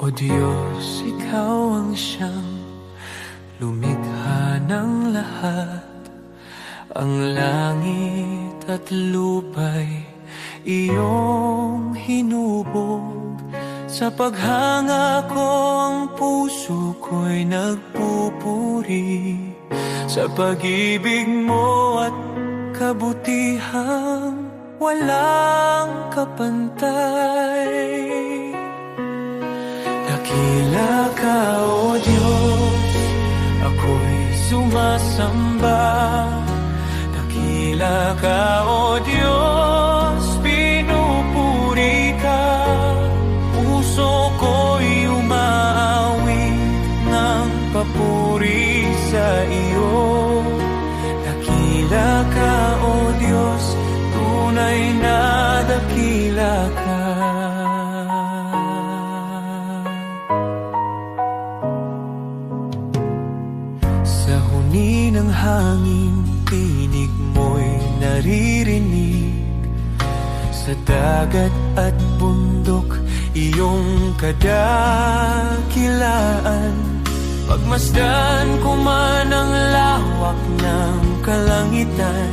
O Diyos, Ikaw ang siyang lumikha ng lahat. Ang langit at lupa'y iyong hinubog. Sa paghanga ko ang puso ko'y nagpupuri sa pag-ibig mo at kabutihang walang kapantay. Dakila ka, O Diyos, ako'y sumasamba. Dakila ka, O Diyos, pinupuri ka. Puso ko'y umaawit ng papuri sa iyo. Dakila ka, O Diyos, tunay na dakila ka. Sa huni ng hangin, tinig mo'y naririnig. Sa dagat at bundok, iyong kadakilaan. Pagmasdan ko man ang lawak ng kalangitan,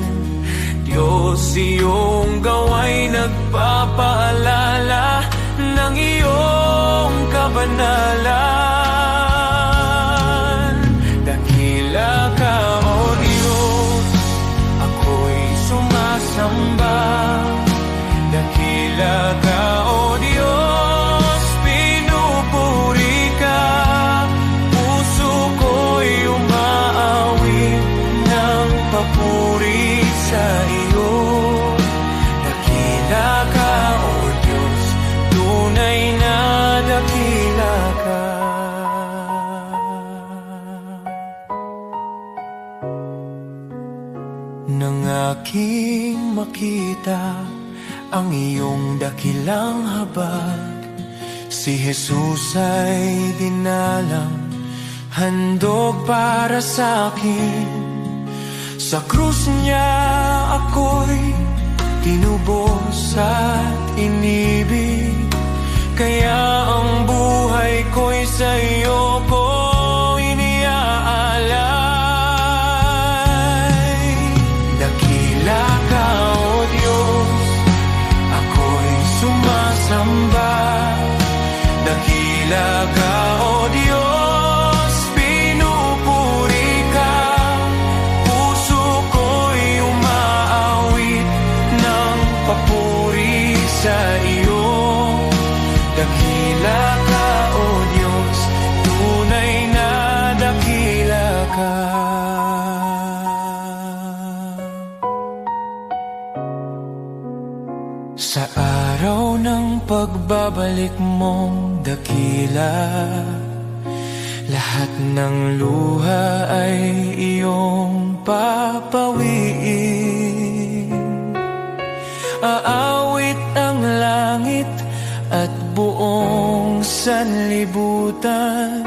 Diyos, iyong gawa'y nagpapaalala ng iyong kabanalan. Dakila ka, O Diyos, ako'y sumasamba. Dakila ka, O Diyos, pinupuri ka. Puso ko'y umaawit ng papuri sa iyo. Dakila ka, O Diyos, tunay na dakila ka. Nang aking makita ang iyong dakilang habag, si Jesus ay dinalang, handog para sa akin. Sa krus niya ako'y tinubos at inibig, kaya ang buhay ko'y sa iyo ko iniaalay. Dakila ka, O Diyos, ako'y sumasamba. Dakila ka, O Diyos, pinupuri ka. Puso ko'y umaawit ng papuri sa iyo. Dakila ka, O Diyos, tunay na dakila ka. Sa araw ng pagbabalik mong dakila, lahat ng luha ay iyong papawiin. Aawit ang langit at buong sanlibutan.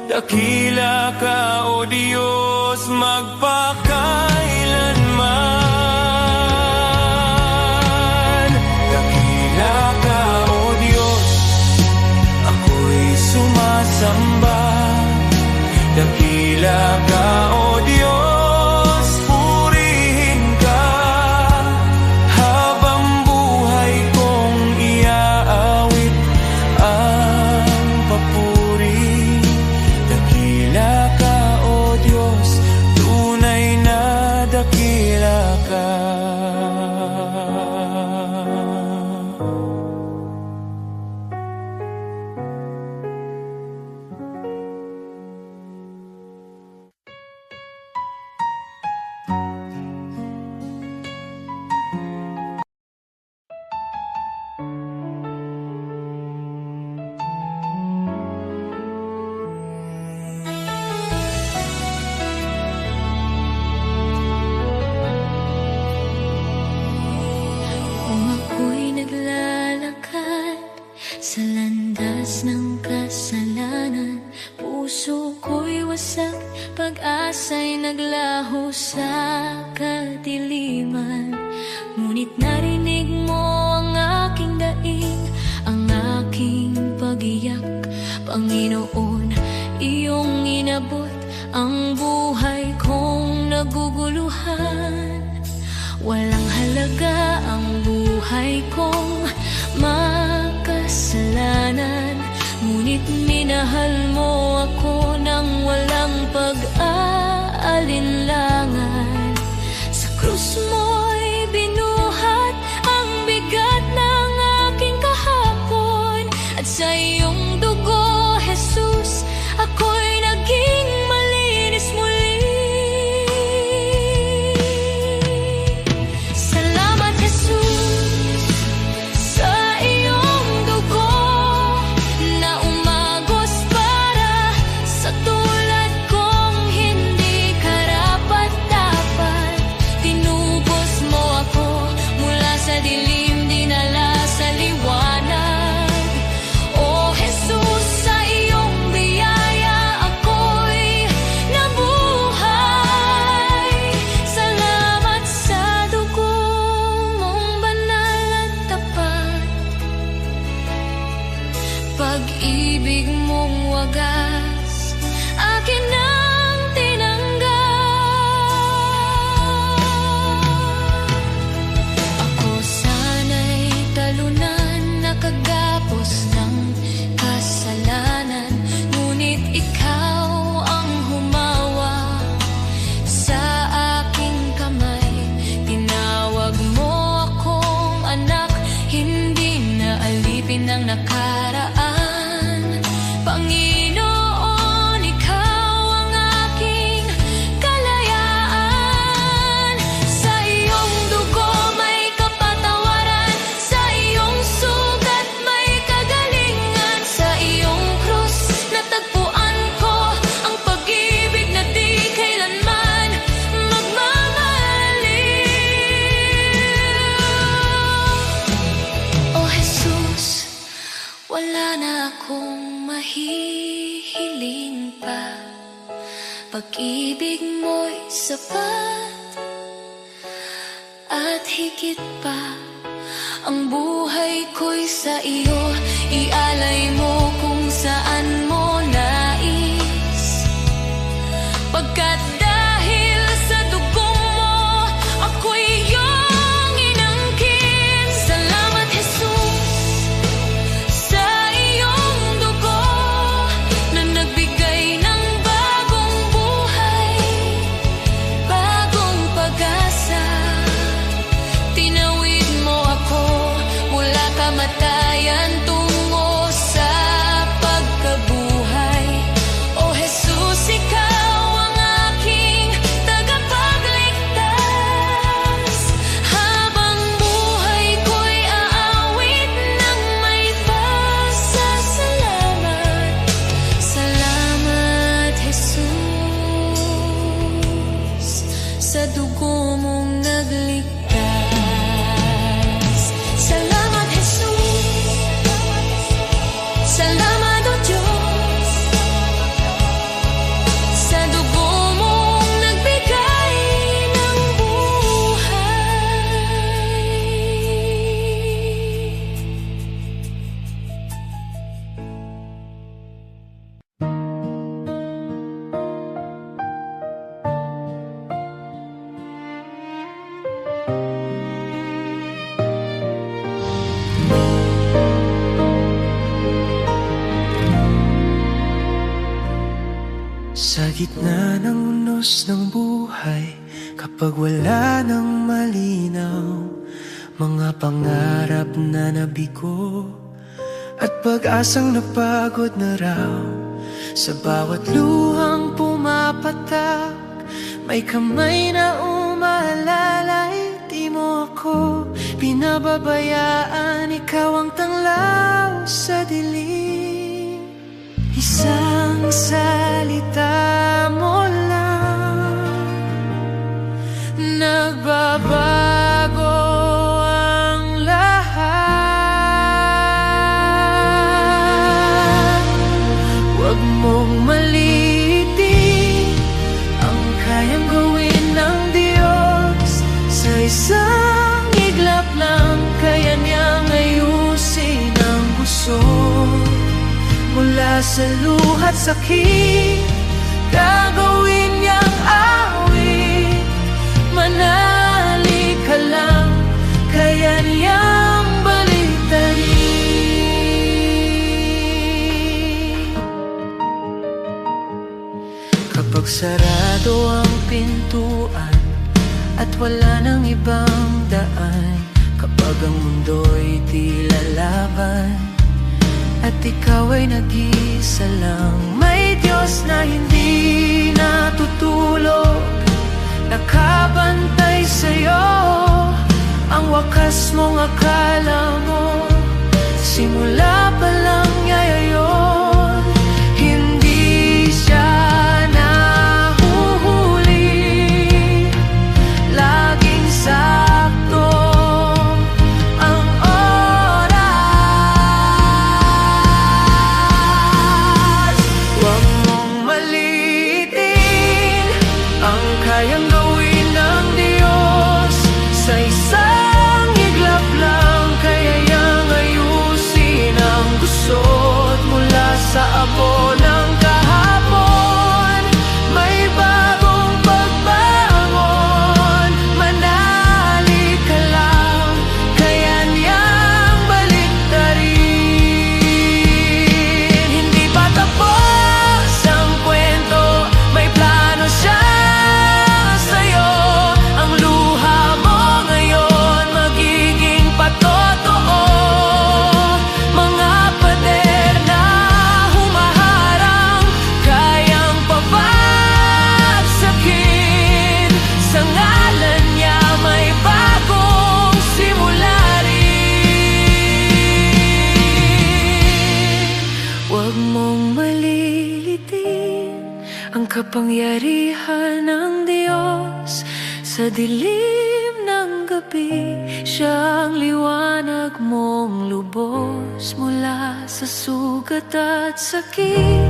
Dakila ka, O Diyos, magpakailanman. Dakila ka, O Diyos, ako'y sumasamba. Dakila ka, O Diyos, purihin ka. Habang buhay kong iaawit ang papuri. Dakila ka, O Diyos, tunay na dakila ka. Kung ako'y naglalakad sa landas ng kasalanan, puso ko'y wasak, pag-asa'y naglaho sa kadiliman. Ngunit narinig mo ang aking daing, ang aking pag-iyak, Panginoon, iyong inabot ang buhay kong naguguluhan. Walang halaga ang buhay kong makasalanan, ngunit minahal mo ako ng walang pag-aalinlangan. Sa krus mo'y binuhat ang bigat ng aking kahapon, at sa iyong dugo, Jesus, ako'y naging malinis muli. Salamat, Jesus, sa iyong dugo na umagos para sa tulad kong hindi karapat-dapat. Tinubos mo ako mula sa dilim, dinala sa liwanag. O Jesus, sa iyong biyaya ako'y nabuhay. Salamat sa dugo mong banal at tapat, pag-ibig mong wagas akin ang tinanggap. Ako sana'y talunan, nakagapos ng kasalanan, ngunit ikaw ang humawa sa aking kamay. Tinawag mo akong anak, hindi na alipin ng nakaraan. Panginoon, ikaw ang aking kalayaan. Sa iyong dugo may kapatawaran, sa iyong sugat may kagalingan. Sa iyong krus natagpuan ko ang pag-ibig na di kailanman magmamaliw. O Jesus, wala na akong mahihiling pa, pag-ibig mo'y sapat at higit pa. Ang buhay ko'y sa iyo, ialay mo kung saan mo nais. Pagkat dahil sa dugo mo, ako'y iyong inangkin. Salamat, Jesus, sa iyong dugo na nagbigay ng bagong buhay, bagong pag-asa. Tinawid mo ako mula kamatayan tungo sa pagkabuhay. O Jesus, ikaw ang aking tagapagligtas. Habang buhay ko'y aawit ng may pasasalamat. Salamat, Jesus, sa dugo mong nagligtas. Salamat, Jesus. Salamat, O Diyos, sa dugo mong nagbigay ng buhay. Sa gitna ng unos ng buhay, kapag wala nang malinaw, mga pangarap na nabigo at pag-asang napagod na raw. Sa bawat luhang pumapatak, may kamay na umaalalay. Di mo ako pinababayaan, ikaw ang tanglaw sa dilim. Isang salita mo lang, nagbabago ang lahat. Huwag mong maliitin ang kayang gawin ng Diyos. Sa isang iglap lang, kaya niyang ayusin ang gusto mula mula sa luha't sakit, gagawin niyang awit. Manali ka lang, kaya niyang baliktarin. Kapag sarado ang pintuan at wala nang ibang daan, kapag ang mundo'y di lalaban at ikaw ay nag-isa lang, may Diyos na hindi natutulog, nakabantay sa'yo. Ang wakas mong akala mo, simula pa lang niya yun. Hindi siya nahuhuli, laging sakto ang oras. Huwag mong maliitin ang kayang gawin ng Diyos. Sa isang iglap lang, kaya niyang ayusin ang gusot. Mula sa abo ng kahapon, may bagong pagbangon. Manali ka lang, kaya niyang baliktarin. Hindi pa tapos ang kwento, may plano siya sa'yo. Ang luha mo ngayon magiging patotoo. Mga pader na humaharang, kayang pabagsakin. Sa ngalan niya may bagong simula rin. Huwag mong malilitin ang kapangyarihan ng Diyos. Sa dilim ng gabi, siya ang liwanag mong lubos. Mula sa sugat at sakit,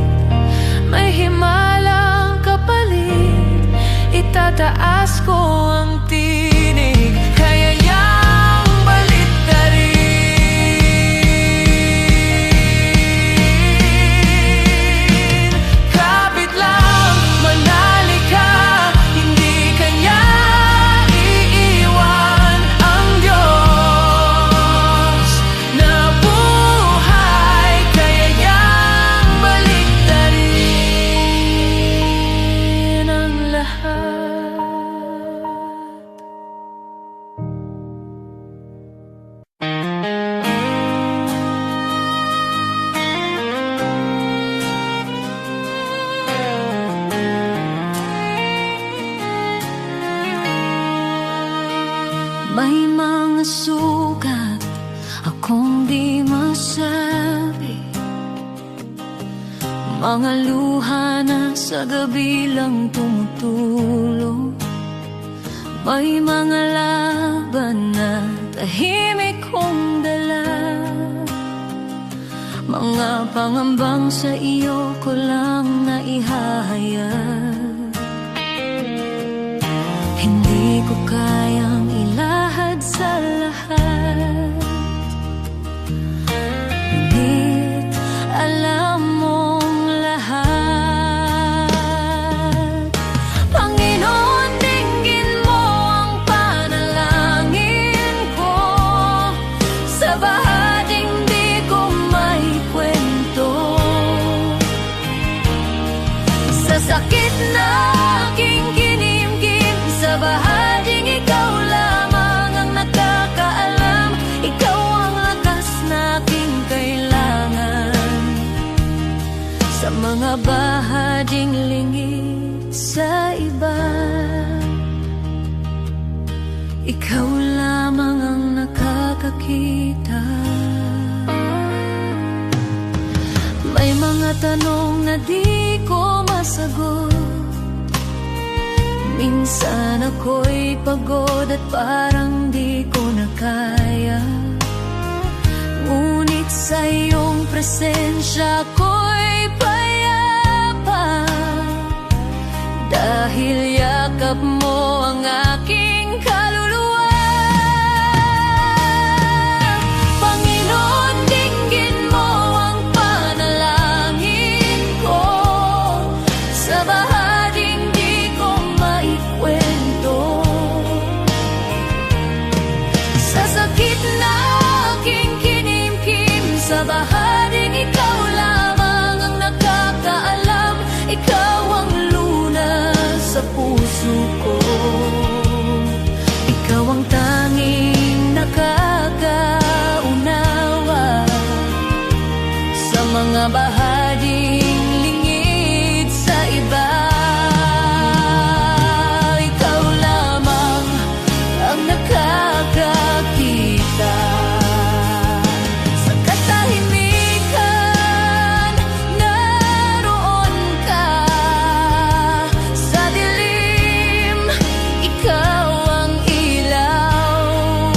may himalang kapalit. Itataas ko ang tinig, kaya niyang baliktarin. Kapit lang, manali ka, hindi ka niya iiwan. Ang Diyos na buhay, kaya niyang baliktarin ang lahat. May mga sugat akong di masabi, mga luha na sa gabi lang tumutulong. May mga laban na tahimik kong dala, mga pangambang sa iyo ko lang naihahayag. Hindi ko kayang ilahad sa lahat, ngunit alam mong lahat. Panginoon, dinggin mo ang panalangin ko. Sa bahaging di ko may kwento, sa sakit na aking kinimkim, sa bahaging ikaw lamang ang nakakaalam. Ikaw ang lakas na aking kailangan. Sa mga bahaging lingid sa iba, ikaw lamang ang nakakakita. May mga tanong na di ko masagot, minsan ako'y pagod at parang di ko na kaya. Ngunit sa iyong presensya ko'y payapa, dahil yakap mo ang aking kaluluwa. Panginoon, dinggin mo ang panalangin mga bahaging lingid sa iba. Ikaw lamang ang nakakakita. Sa katahimikan, naroon ka. Sa dilim, ikaw ang ilaw.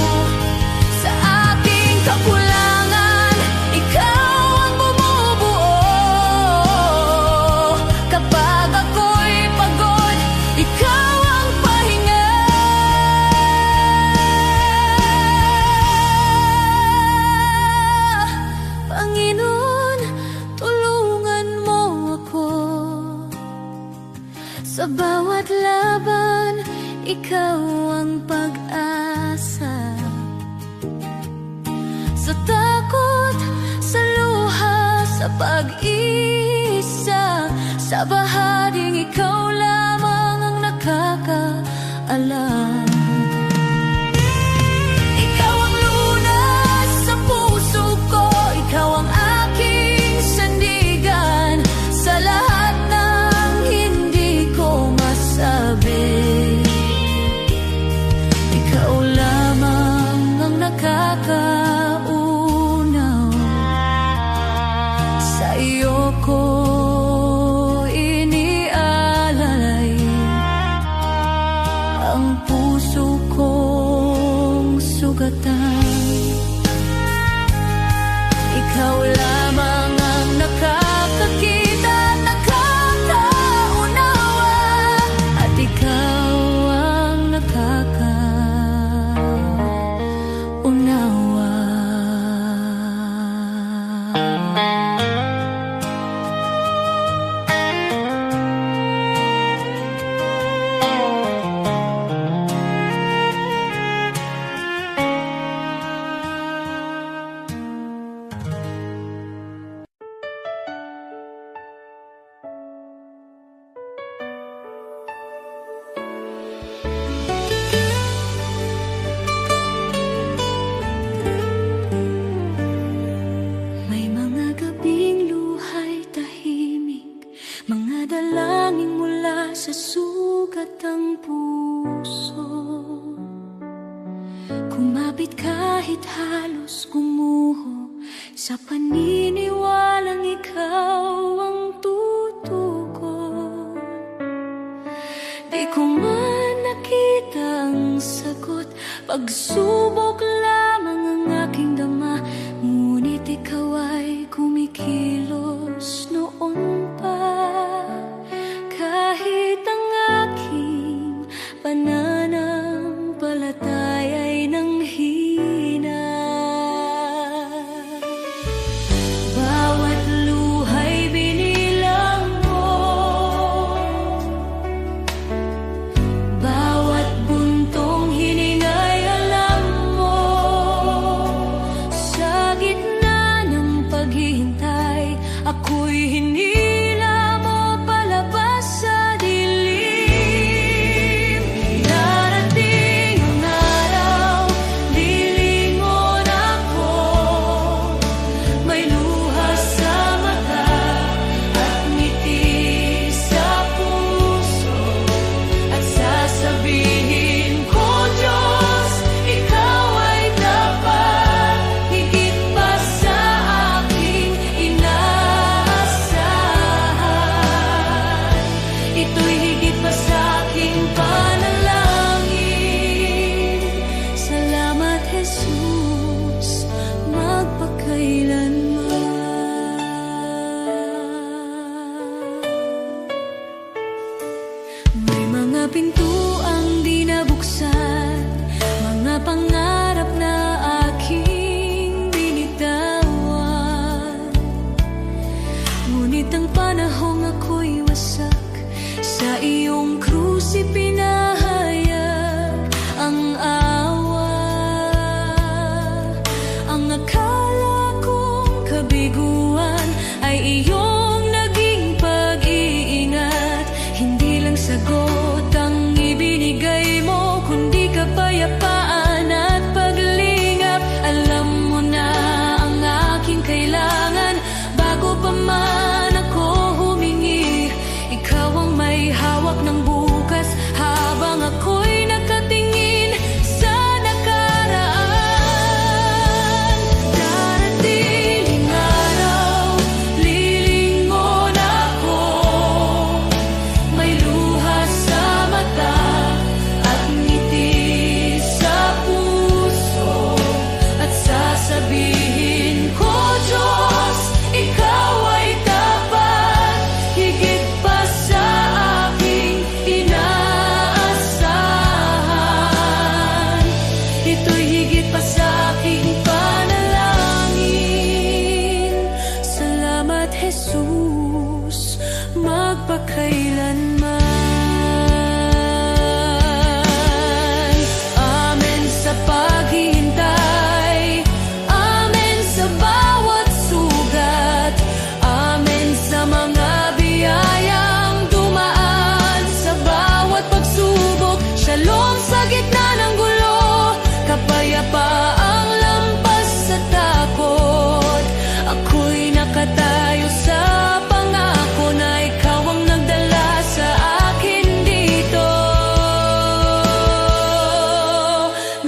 Sa aking kakulangan, ikaw ang bumubuo. Kapag ako'y pagod, ikaw ang pahinga. Panginoon, tulungan mo ako. Sa bawat laban, ikaw ang pag-asa. Sa takot, sa luha, sa pag-isa, sa bahaging ikaw lamang ang nakakaalam. Ikaw ang lunas sa puso ko, ikaw ang aking sandigan. Sa lahat ng hindi ko masabi, ikaw lamang ang nakakaunaw. Sa iyo ko inialalay ang puso kong sugatan. Ikaw lamang ang nakakakita at nakakaunawa, at ikaw ang nakakaunawa. May mga gabing luhay tahimik, mga dalangin mula sa sugat ng puso. Kumapit kahit halos gumuho, sa paniniwalang ikaw ang tutugon. Di ko man nakita ang sagot, pagsubok lamang ang aking dama. Ngunit ikaw ay kumikilos noon pa. Kahit ang aking pananampalataya ay nanghina. Bawat luhay binilang mo, bawat buntong hiningay alam mo. Sa gitna ng paghihintay, ako'y hinila mo palabas sa dilim. Darating ang araw, lilingon ako. May luha sa mata at ngiti sa puso, at sasabihin ko, Diyos, ikaw ay dapat higit pa sa aking inaasahan. Ito'y higit pa sa aking panalangin. Salamat, Jesus, magpakailanman. May mga pintuang di nabuksan, mga pangarap na aking binitawan. Ngunit ang panahong ako'y wasak, sa iyong krus ipinahayag ang awa. Ang akala kong kabiguan ay iyong naging pag-iingat. Hindi lang sagot ang ibinigay mo, kundi kapayapaan at paglingap. Alam mo na ang aking kailangan bago pa Jesus, magpakailanman. Amen sa paghihintay, amen sa bawat sugat, amen sa mga biyayang dumaan sa bawat pagsubok. Shalom sa gitna ng gulo, kapayapaang lampas sa takot. Ako'y nakatayo sa pangako na ikaw ang nagdala sa akin dito.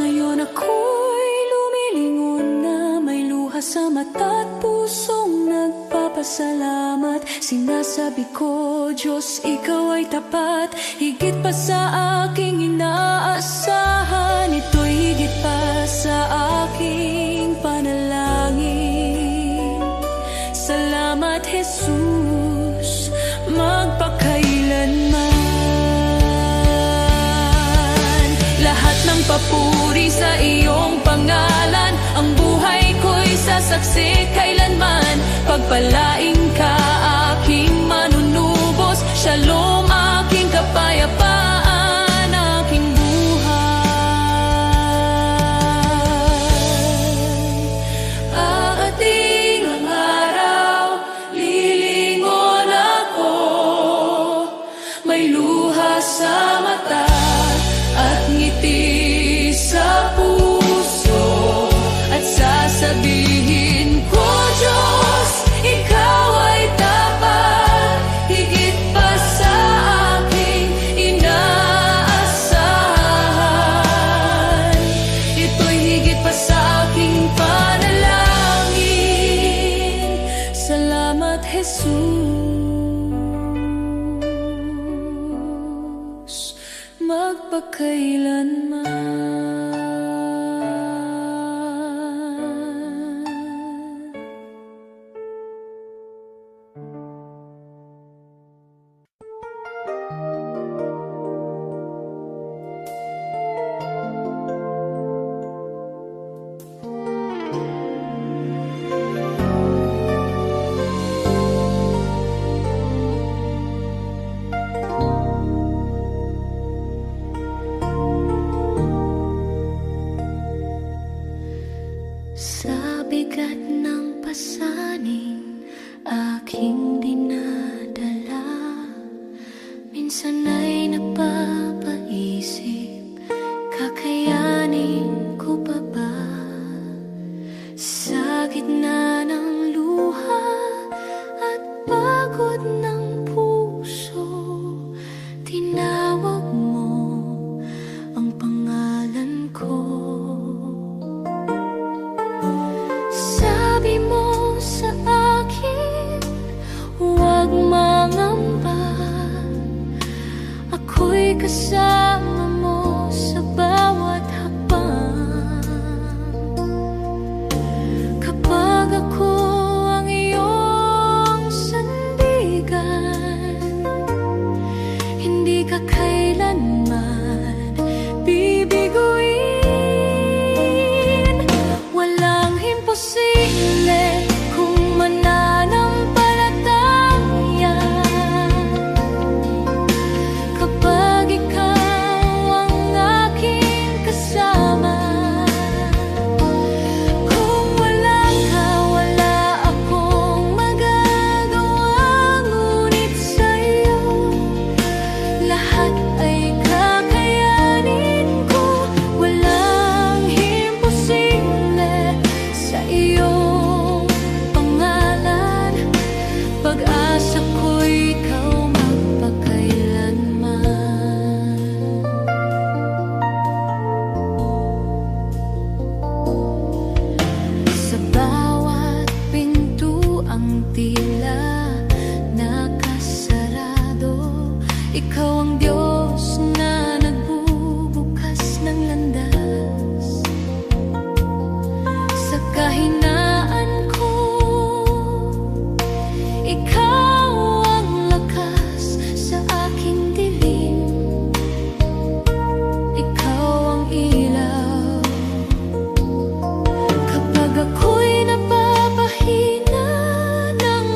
Ngayon ako'y lumilingon na may luha sa mata at pusong nagpapasalamat. Sinasabi ko, Diyos, ikaw ay tapat, higit pa sa aking inaasahan. Ito'y higit pa sa aking panalangin. Salamat, Jesus, magpakailanman. Lahat ng papuri sa iyong pangalan, ang buhay ko'y sasaksi kailanman. Pagpalain ka, aking manunubos. Shalom, aking kapayapaan, aking buhay. Aating ang araw, lilingon ako, may luha sa mata at ngiti sa puso, at sasabihin ko, Diyos, ikaw ay tapat, higit pa sa aking inaasahan. Ito'y higit pa sa aking panalangin. Salamat, Jesus, magpakailanman. Sa bigat ng pasaning aking dinadala, minsan ay napapaisip, kakayanin ko pa ba? Sa gitna ng luha at pagod ng puso, tinawag mo ang pangalan ko. Sabi mo sa akin, huwag mangamba, ako'y kasama mo sa bawat hakbang. Kapag ako ang iyong sandigan, hindi ka kailanman bibiguin. Walang imposible kung mananampalataya. Kapag ikaw ang aking kasama, kung wala ka, wala akong magagawa. Ngunit sa'yo, lahat ay kakayanin ko. Walang imposible sa iyong pangalan. Pag-asa ko'y ikaw magpakailanman. Sa bawat pintuang tila nakasarado, ikaw ang Diyos na nagbubukas ng landas. Sa kahinaan ko, ikaw ang lakas sa aking dilim. Ikaw ang ilaw kapag ako'y napapahina ng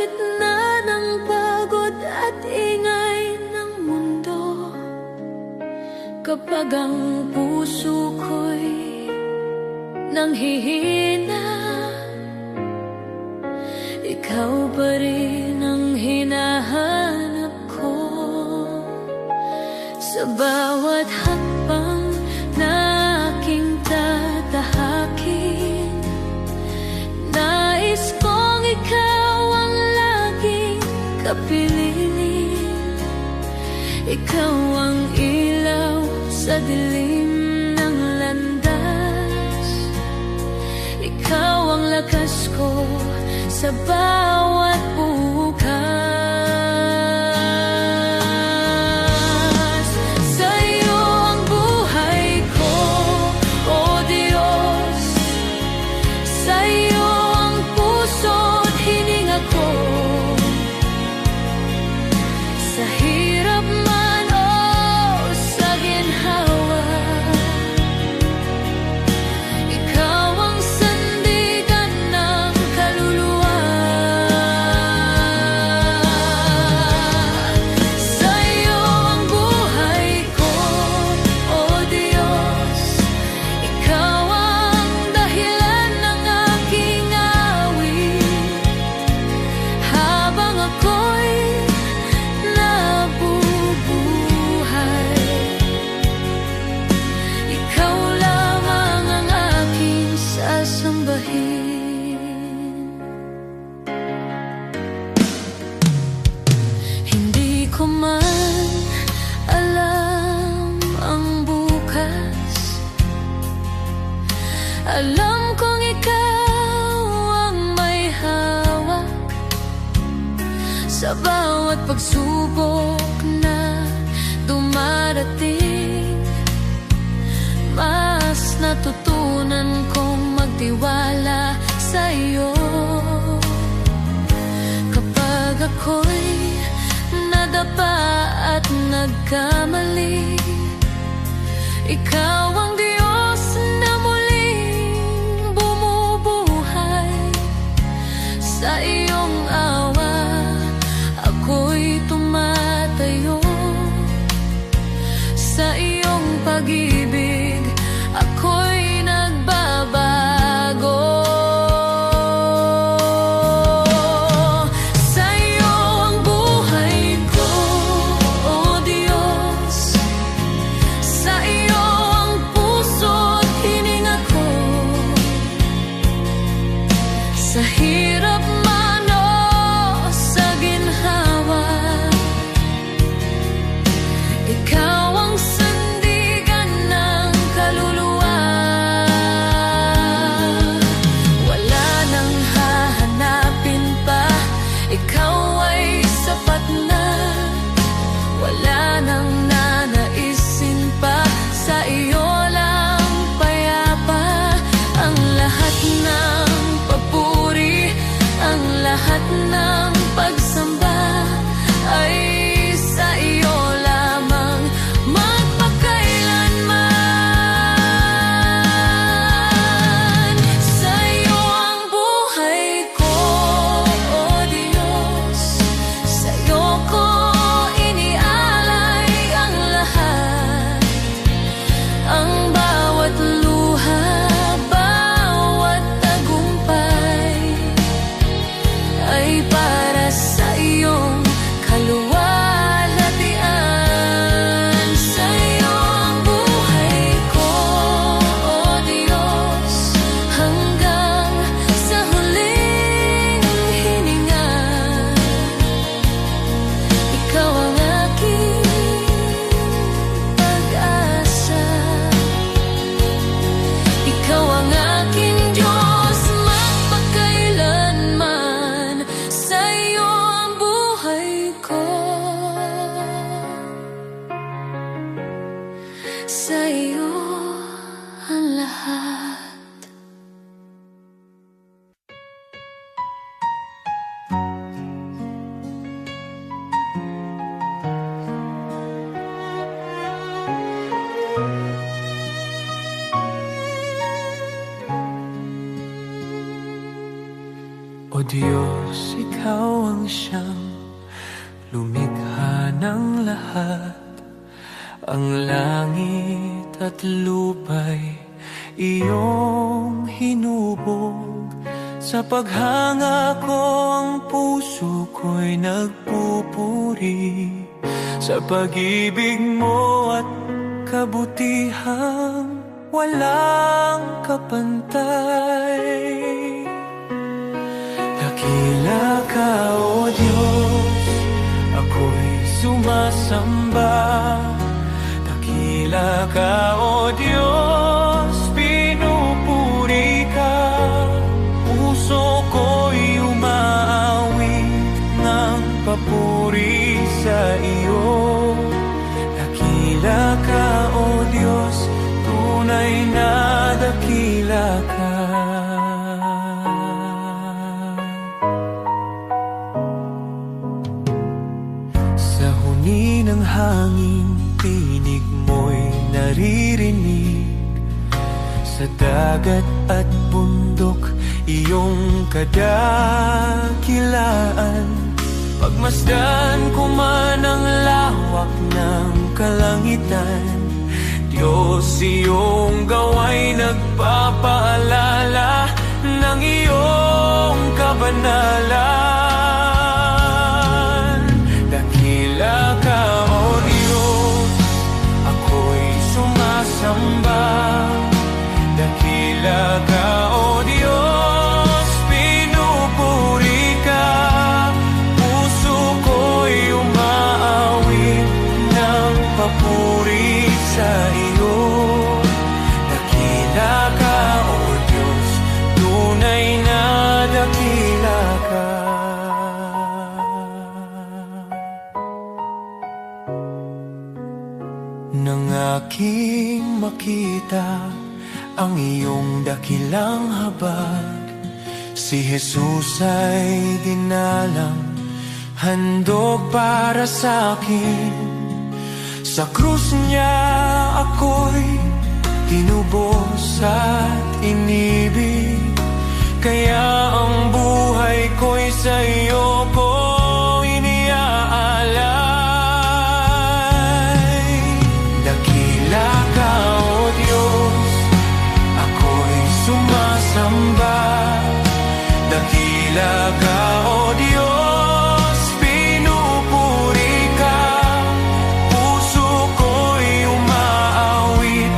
gitna ng pagod at ingay ng mundo, kapag ang puso ko'y nanghihina, ikaw pa rin ang hinahanap ko. Sa bawat hakbang na aking tatahakin, nais kong ikaw ang laging kapiling. Ikaw ang ilaw sa dilim ng landas, ikaw ang lakas ko sa bawat bukas. Sa'yo ang buhay ko, O Diyos. Sa'yo ang puso't hininga ko. Sa hirap man o sa ginhawa, ikaw ang sandigan ng kaluluwa. Sa'yo ang buhay ko, O Diyos. Ikaw ang dahilan ng aking awit, habang ako'y nabubuhay. Ikaw lamang ang aking sasambahin. Hindi ko man alam ang bukas, alam kong ikaw ang may hawak sa bawat pagsubok na dumarating. Mas natutunan kong magtiwala sa iyo. Kapag ako'y nadapa at nagkamali, ikaw ang Diyos na muling bumubuhay. Sa iyong awa ako'y tumatayo, sa iyong pag-ibig ako'y nagbabago. Sa'yo ang buhay ko, O Diyos. Sa iyo ang puso't hininga ko. Sa hirap man o sa ginhawa, ikaw ang sandigan ng kaluluwa. Wala nang hahanapin pa, ikaw ay sapat na. Wala nang nanaisin pa, sa iyo lang payapa. Ang lahat ng papuri, ang O Diyos, Ikaw ang siyang lumikha ng lahat. Ang langit at lupa'y iyong hinubog. Sa paghanga ko ang puso ko'y nagpupuri sa pag-ibig mo at kabutihang walang kapantay. Dakila ka, O Diyos, ako'y sumasamba. Dakila ka, O Diyos, pinupuri ka. Puso ko'y umaawit ng papuri sa iyo. Dakila ka, O Diyos, tunay na dakila ka. Sa huni ng hangin, tinig mo'y naririnig. Sa dagat at bundok, iyong kadakilaan. Pagmasdan ko man ang lawak ng kalangitan, Diyos, iyong gawa'y nagpapaalala ng iyong kabanalan. Dakila ka, O Diyos, ako'y sumasamba. Dakila ka, O Diyos, pinupuri ka. Puso ko'y umaawit ng papuri sa iyo. Dakila ka, O Diyos, tunay na dakila ka. Nang aking makita ang iyong dakilang habag, si Jesus ay dinalang, handog para sa akin. Sa krus niya ako'y tinubos at inibig, kaya ang buhay ko'y sa iyo ko iniaalay. Dakila ka, O Diyos, ako'y sumasamba. Dakila ka, O Diyos, pinupuri ka. Puso ko'y umaawit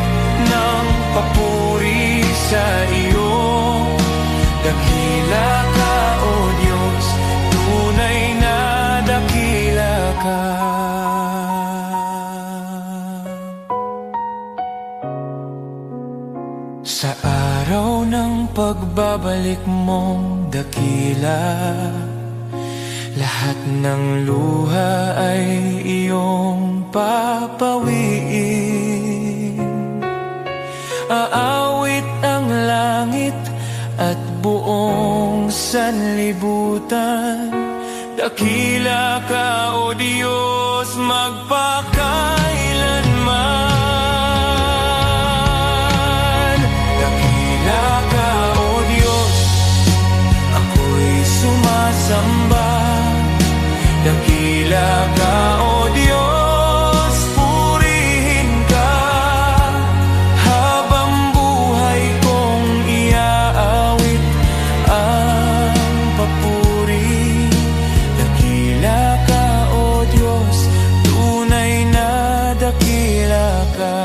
ng papuri sa iyo. Dakila ka, O Diyos, tunay na dakila ka. Sa araw ng pagbabalik mong dakila, lahat ng luha ay iyong papawiin. Aawit ang langit at buong sanlibutan. Dakila ka, O Diyos, magpakailanman. Dakila ka, O Diyos, ako'y sumasamba. Dakila ka, O Diyos, purihin ka. Habang buhay kong iaawit ang papuri. Dakila ka, O Diyos, tunay na dakila ka.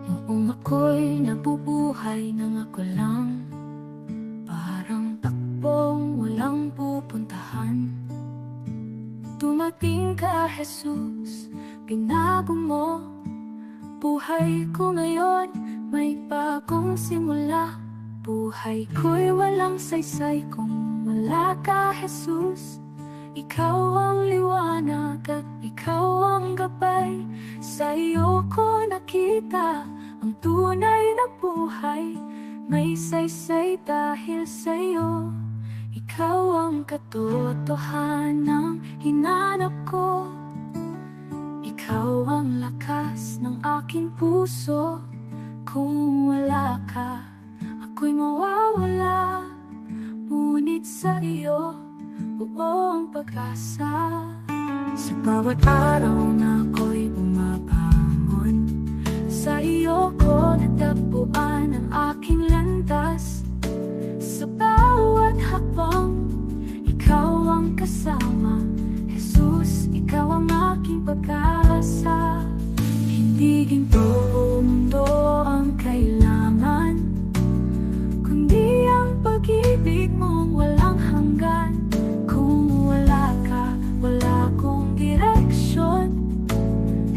Noong ako'y nabubuhay nang ako lang, parang takbong walang pupuntahan. Dumating ka, Jesus, binago mo buhay ko ngayon, may bagong simula. Buhay ko'y walang saysay kung wala ka, Jesus. Ikaw ang liwanag at ikaw ang gabay. Sa iyo ko nakita ang tunay na buhay. may saysay dahil sa'yo. Ikaw ang katotohanang hinanap ko. Ikaw ang lakas ng aking puso. Kung wala ka, ako'y mawawala. Ngunit sa iyo, buo ang pag-asa. Sa bawat araw na ako'y bumabangon, sa iyo ko natagpuan ang aking landas. Sa bawat hakbang, ikaw ang kasama. Jesus, ikaw ang aking pag-asa. Hindi ginto o mundo ang kailangan, kundi ang pag-ibig mong walang hanggan. Kung wala ka, wala akong direksyon.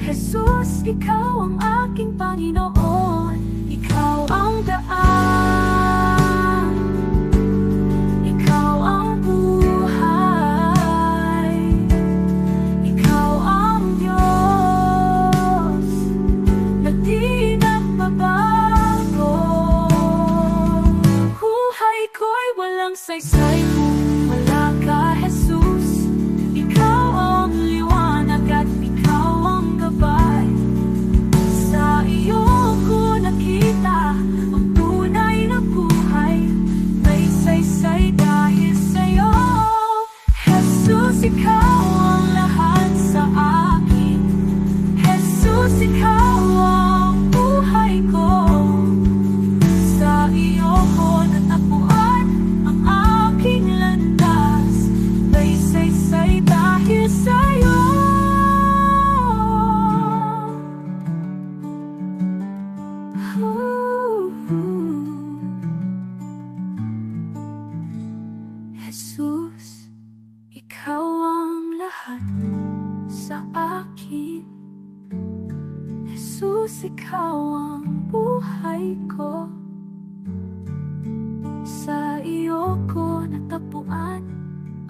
Jesus, ikaw ang aking Panginoon. Ikaw ang daan, ikaw ang buhay, ikaw ang Diyos na di nagbabago. Buhay ko'y walang saysay kung wala ka, Jesus. Ikaw ang liwanag at ikaw ang gabay. Sa iyo ko nakita ang tunay na buhay. May saysay dahil sa'yo. Jesus, ikaw ang lahat sa akin. Jesus, ikaw ang buhay ko. Sa iyo ko natagpuan ang aking landas. May saysay dahil sa'yo. Jesus, ikaw ang lahat sa akin. Jesus, ikaw ang buhay ko. Sa iyo ko natagpuan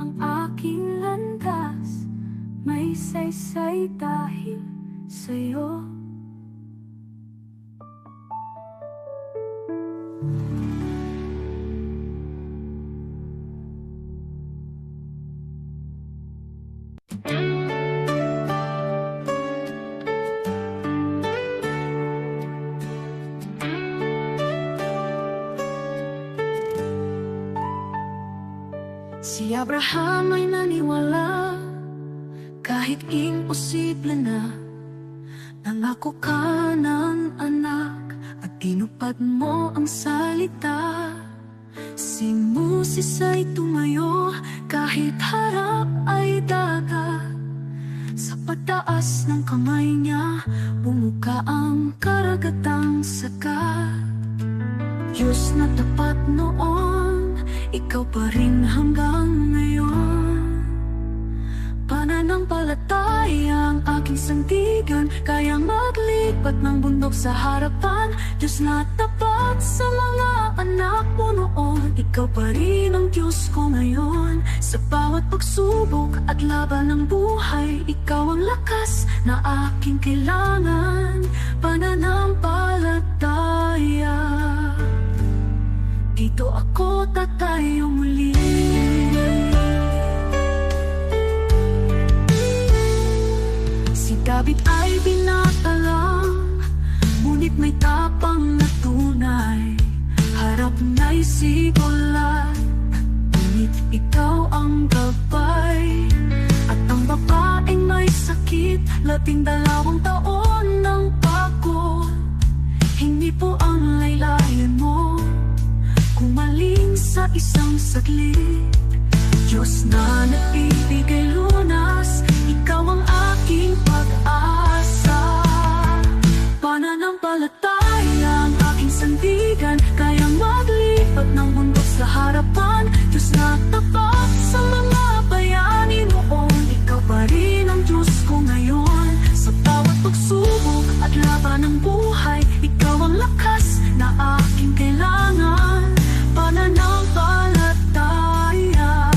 ang aking landas. May saysay dahil sa'yo. Si Abraham ay naniwala kahit imposible na. Nangako ka ng anak at tinupad mo ang salita. Si Moses ay tumayo kahit harap ay dagat. Sa pagtaas ng kamay niya, bumuka ang karagatang sagat. Diyos na tapat noon, ikaw pa rin hanggang ngayon. Pananampalataya ang aking sandigan, kayang maglipat ng bundok sa harapan. Diyos na tapat sa mga anak mo noon, ikaw pa rin ang Diyos ko ngayon. Sa bawat pagsubok at laban ng buhay, ikaw ang lakas na aking kailangan. Pananampalataya, dito ako tatayo muli. Si David ay binata lang, ngunit may tapang na tunay. Harap na'y si Goliath, ngunit ikaw ang gabay. At ang babaeng may sakit, 12 taon ng pagod. Hindi po ang laylayan mo kumaling sa isang saglit. Diyos na nagbibigay lunas, ikaw ang aking pag-asa. Pananampalataya ang aking sandigan, kayang maglipat ng bundok sa harapan. Diyos na tapat sa mga bayani noon, ikaw pa rin ang Diyos ko ngayon. Sa bawat pagsubok at laban ng buhay, ikaw ang lakas na aking kailangan. Pananampalataya,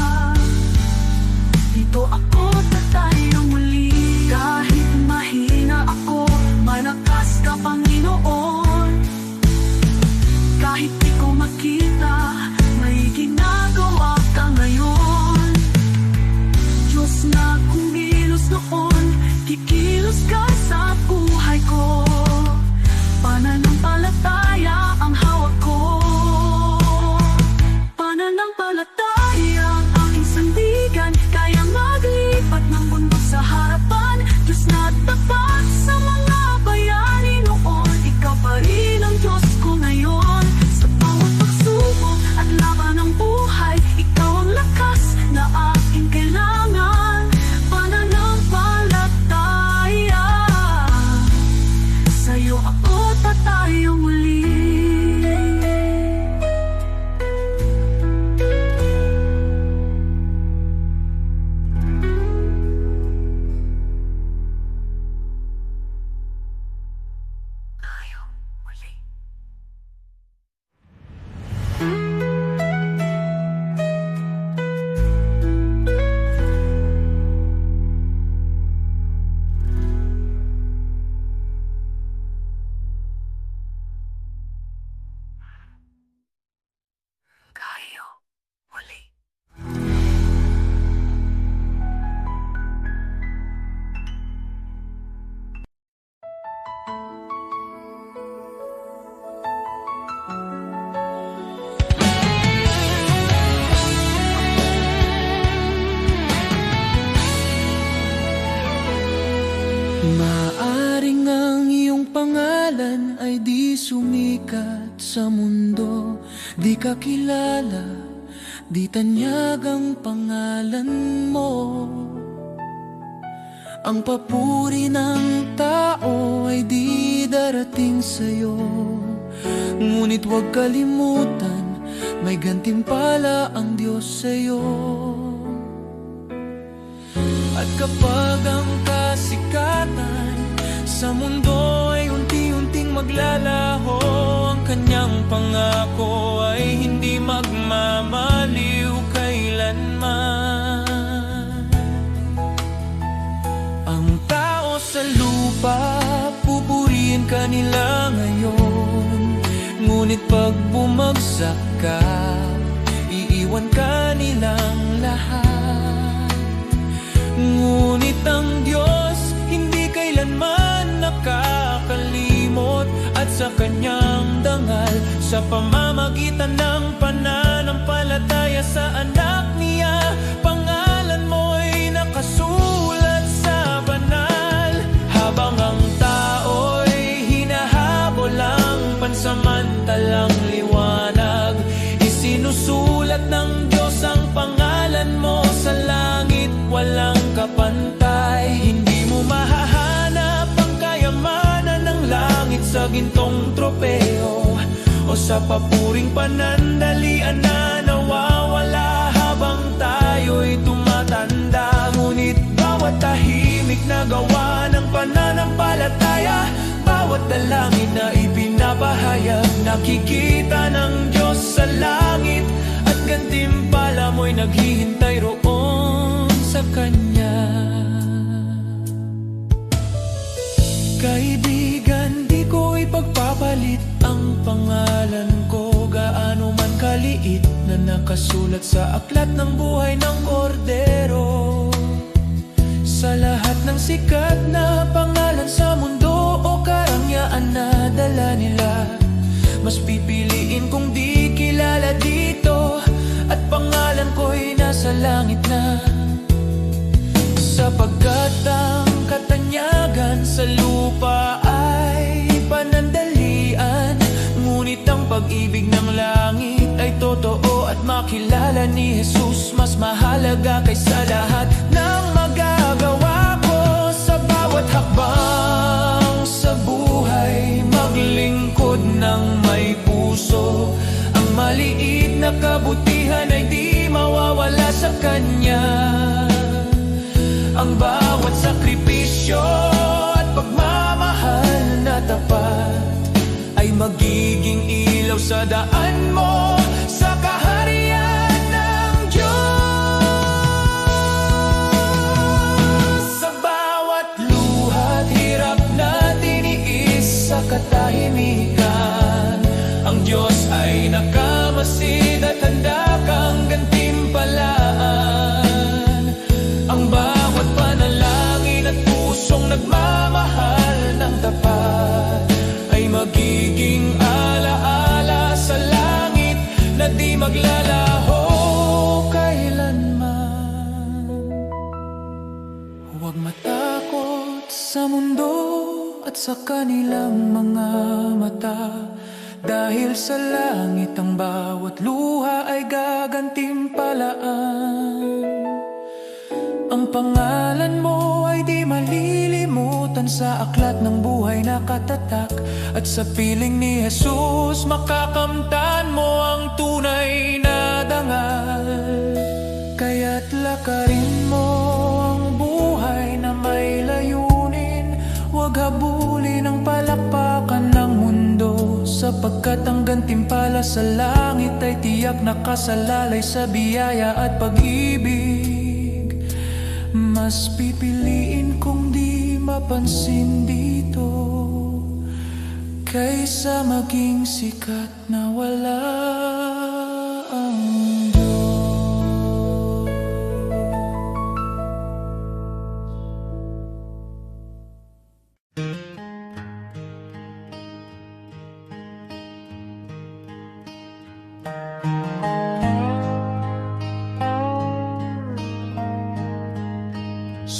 dito ako tatayo muli. Kahit mahina ako, malakas ka Panginoon. Kahit di ko Diyos ka sa buhay ko. Pananampalataya ang hawak ko. Pananampalataya ang aking sandigan, kaya maglipat ng mundo sa harapan. Diyos na tapat sa mga bayani noon, ikaw pa rin ang Diyos ko ngayon. Sa bawat pagsubok at laban ng buhay, ikaw ang lakas na aking kailangan. Pananampalataya, sa'yo ako tatayo muli. Maaring ang iyong pangalan ay di sumikat sa mundo, di ka kilala, di tanyag ang pangalan mo. Ang papuri ng tao ay di darating sa'yo, ngunit huwag kalimutan, may gantimpala ang Diyos sa'yo. At kapag ang kasikatan sa mundo ay unti-unting maglalaho, ang kanyang pangako ay hindi magmamaliw kailanman. Ang tao sa lupa, pupurihin ka nila ngayon, ngunit pag bumagsak ka, iiwan ka nilang lahat. Ngunit ang Diyos hindi kailanman nakakalimot, at sa kanyang dangal, sa pamamagitan ng pananampalataya sa anak niya, pangalan mo'y nakasulat sa banal. Habang ang tao'y hinahabol ang pansamantalang liwanag, isinusulat ng Diyos ang pangalan mo sa langit, walang kapantay. Hindi mo mahahanap ang kayamanan ng langit sa gintong tropeo o sa papuring panandalian na nawawala habang tayo'y tumatanda. Ngunit bawat tahimik na gawa ng pananampalataya, bawat dalangin na ipinapahayag, nakikita ng Diyos sa langit, at gantimpala mo'y naghihintay roon sa Kanya. Kaibigan, di ko ipagpapalit ang pangalan ko, gaano man kaliit, na nakasulat sa aklat ng buhay ng Kordero. Sa lahat ng sikat na pangalan sa mundo o karangyaan na dala nila, mas pipiliin kong di kilala dito, at pangalan ko'y nasa langit na. Sapagkat ang katanyagan sa lupa ay panandalian, ngunit ang pag-ibig ng langit ay totoo, at makilala ni Jesus mas mahalaga kaysa lahat ng magagawa ko. Sa bawat hakbang sa buhay, maglingkod ng may puso, ang maliit na kabutihan ay di mawawala sa Kanya. Ang bawat sakripisyo at pagmamahal na tapat ay magiging ilaw sa daan mo sa kaharian ng Diyos. Sa bawat luhat, hirap na tiniis sa katahimikan, ang Diyos ay nakamasid at handa kang gantimpalaan. Ang bawat panalangin at pusong nagmamahal maglalaho kailanman. Huwag matakot sa mundo at sa kanilang mga mata, dahil sa langit ang bawat luha ay gagantimpalaan. Ang pangalan mo ay di malilimutan sa aklat ng buhay na katatak, at sa piling ni Jesus makakamtan mo ang tunay na dangal. Kaya't lakarin mo ang buhay na may layunin, huwag habulin ang palakpakan ng mundo, sapagkat ang gantimpala sa langit ay tiyak nakasalalay sa biyaya at pag-ibig. Mas pipiliin kong di mapansin dito, kaysa maging sikat na wala ang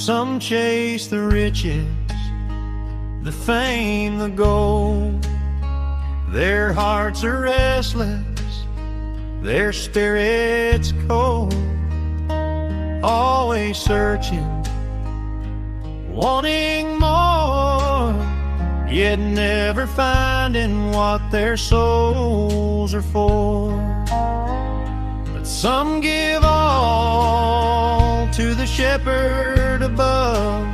Some chase the riches, the fame, the gold. Their hearts are restless, their spirits cold. Always searching, wanting more, yet never finding what their souls are for. But some give all to the shepherd above.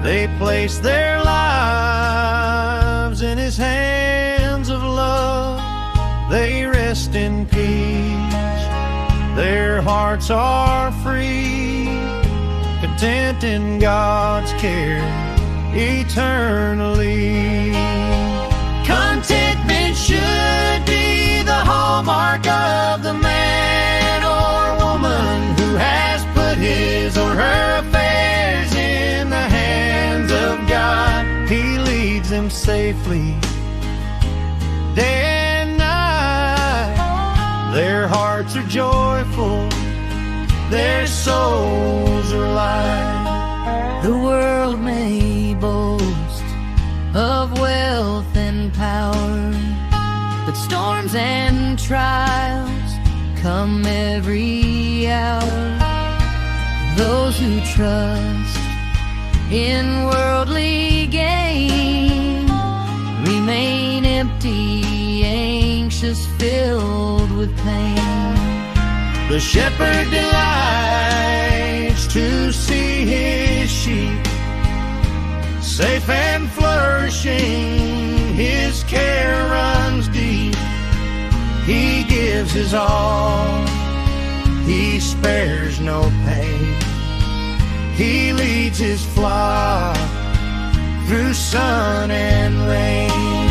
They place their lives in his hands of love. They rest in peace, their hearts are free, content in God's care eternally. Contentment should be the hallmark of the man or woman who has put his or her affairs in the hands of God. He leads them safely day and night. Their hearts are joyful, their souls are light. The world may boast of wealth and power, but storms and trials come every hour. Those who trust in worldly gain remain empty, anxious, filled with pain. The shepherd delights to see his sheep safe and flourishing. His care runs deep. He gives his all, he spares no pain. He leads his flock through sun and rain.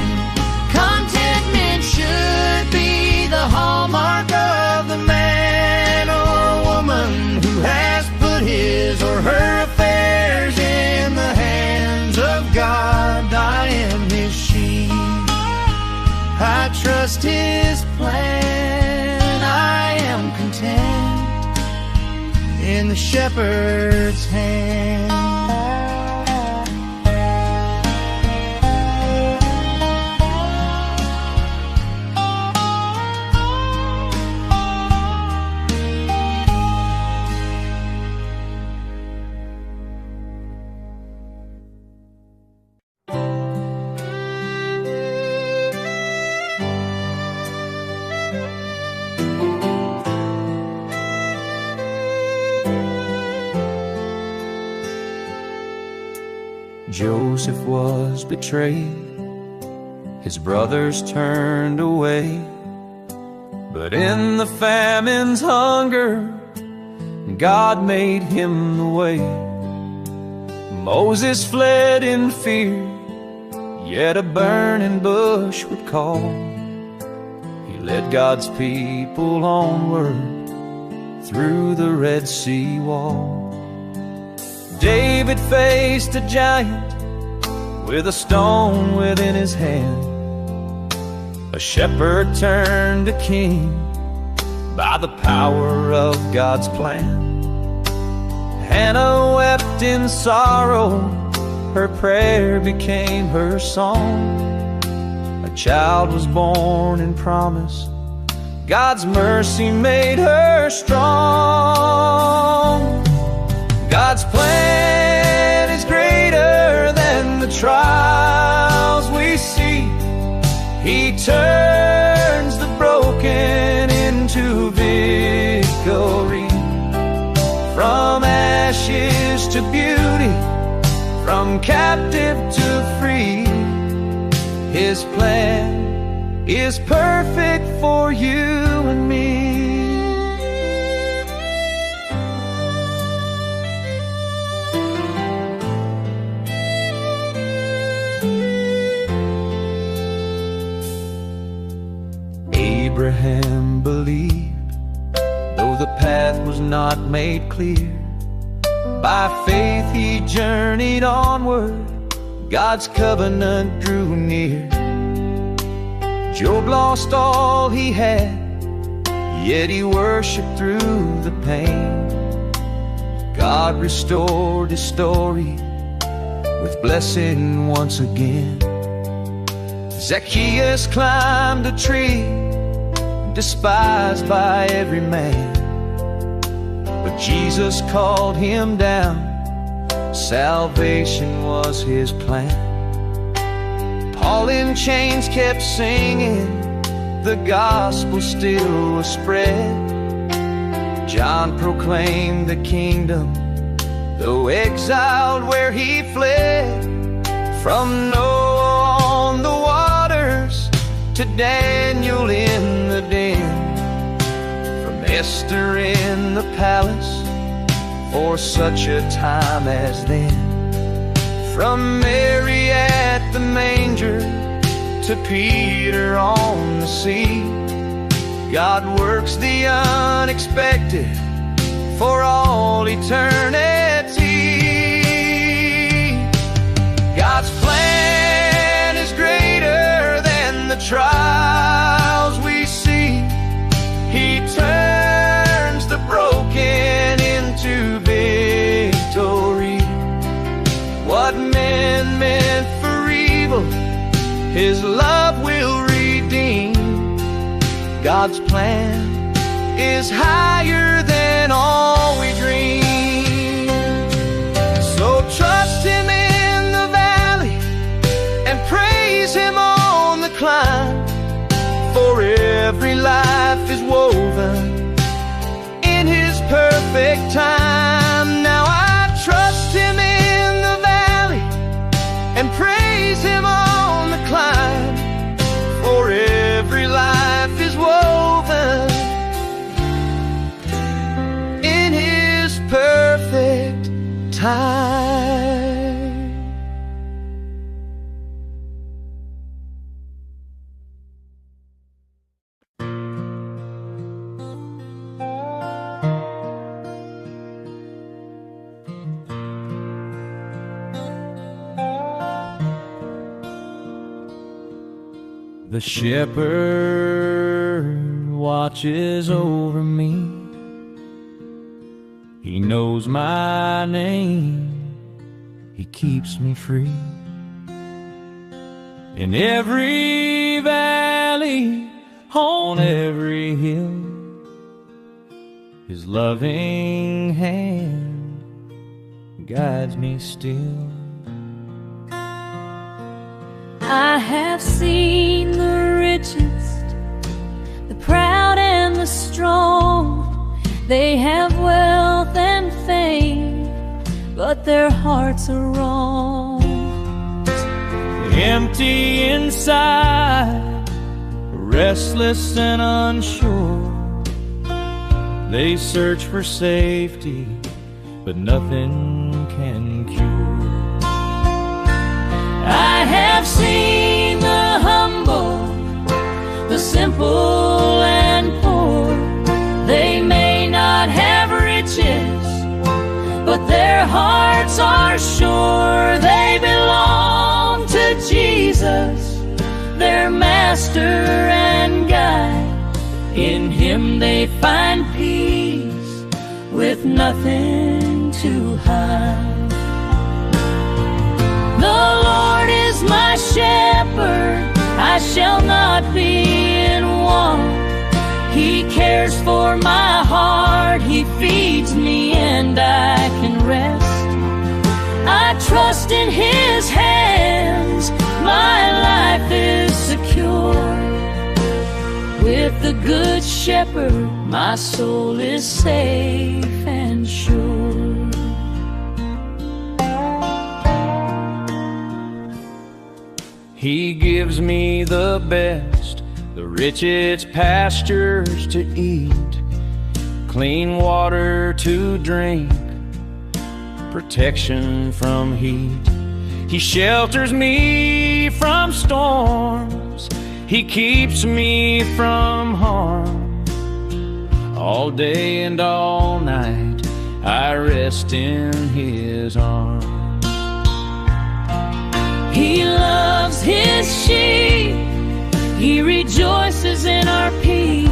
Contentment should be the hallmark of the man or woman who has put his or her affairs in the hands of God. I am his sheep, I trust his plan. I am content in the shepherd's hand. Joseph was betrayed, his brothers turned away, but in the famine's hunger, God made him the way. Moses fled in fear, yet a burning bush would call. He led God's people onward through the Red Sea wall. David faced a giant with a stone within his hand. A shepherd turned to king by the power of God's plan. Hannah wept in sorrow, her prayer became her song. A child was born in promise, God's mercy made her strong. God's plan is greater than the trials we see. He turns the broken into victory. From ashes to beauty, from captive to free, His plan is perfect for you and me. Abraham believed, though the path was not made clear. By faith he journeyed onward, God's covenant drew near. Job lost all he had, yet he worshiped through the pain. God restored his story with blessing once again. Zacchaeus climbed a tree, despised by every man, but Jesus called him down. Salvation was his plan. Paul in chains kept singing, the gospel still was spread. John proclaimed the kingdom, though exiled where he fled. From Noah on the waters to Daniel in the den, from Esther in the palace for such a time as then. From Mary at the manger to Peter on the sea, God works the unexpected for all eternity. God's plan is greater than the trials we see. He turns the broken into victory. What men meant for evil, His love will redeem. God's plan is higher than all we dream. So trust Him in the valley and praise Him on the climb, for every life is woven in His perfect time. Now I trust Him in the valley and praise Him on the climb, for every life is woven in His perfect time. The shepherd watches over me. He knows my name. He keeps me free. In every valley, on every hill, His loving hand guides me still. I have seen the richest, the proud and the strong. They have wealth and fame, but their hearts are wrong. Empty inside, restless and unsure. They search for safety, but nothing can cure. I have seen the humble, the simple and poor. They may not have riches, but their hearts are sure. They belong to Jesus, their master and guide. In Him they find peace with nothing to hide. The Lord is my shepherd, I shall not be in want. He cares for my heart, He feeds me and I can rest. I trust in His hands, my life is secure. With the Good Shepherd, my soul is safe and sure. He gives me the best, the richest pastures to eat, clean water to drink, protection from heat. He shelters me from storms, He keeps me from harm. All day and all night I rest in His arms. He loves His sheep, He rejoices in our peace.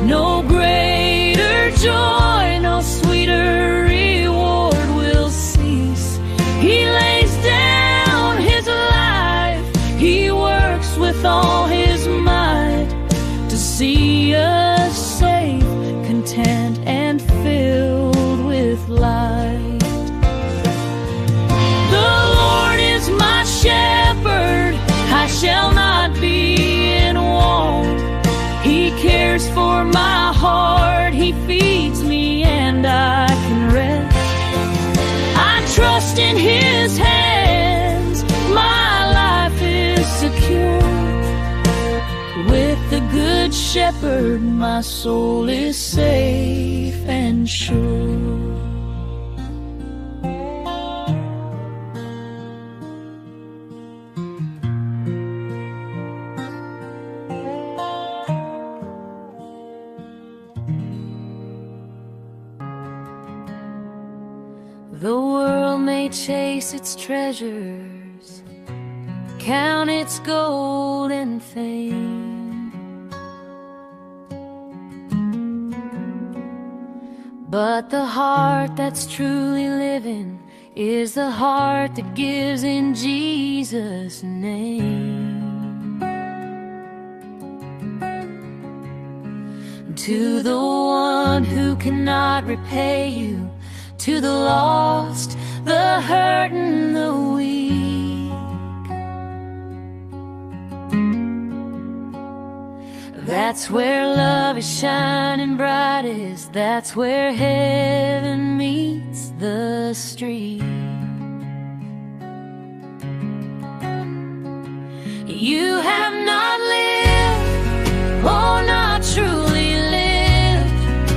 No greater joy, no sweeter reward will cease. He lays down His life, He works with all His might to see us safe, content, and filled with light. The Lord is my shepherd, I shall not be in want. He cares for my heart, He feeds me and I can rest. I trust in His hands, my life is secure. With the Good Shepherd, my soul is safe and sure. The world may chase its treasures, count its gold and fame, but the heart that's truly living is the heart that gives in Jesus' name. To the one who cannot repay you, to the lost, the hurt and the weak, that's where love is shining brightest, that's where heaven meets the street. You have not lived, oh, not truly lived,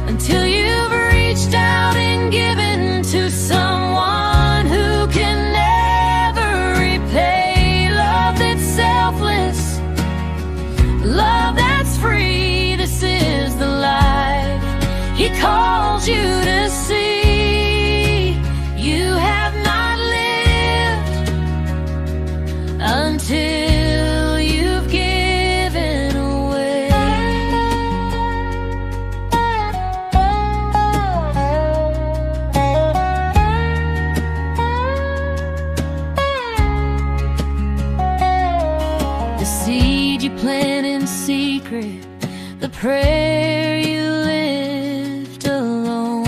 until you've reached out and given to someone who can never repay. Love that's selfless, love that's free, this is the life He calls you to see. You have not lived until you've given away. The seed you plant in secret, the prayer you lift alone,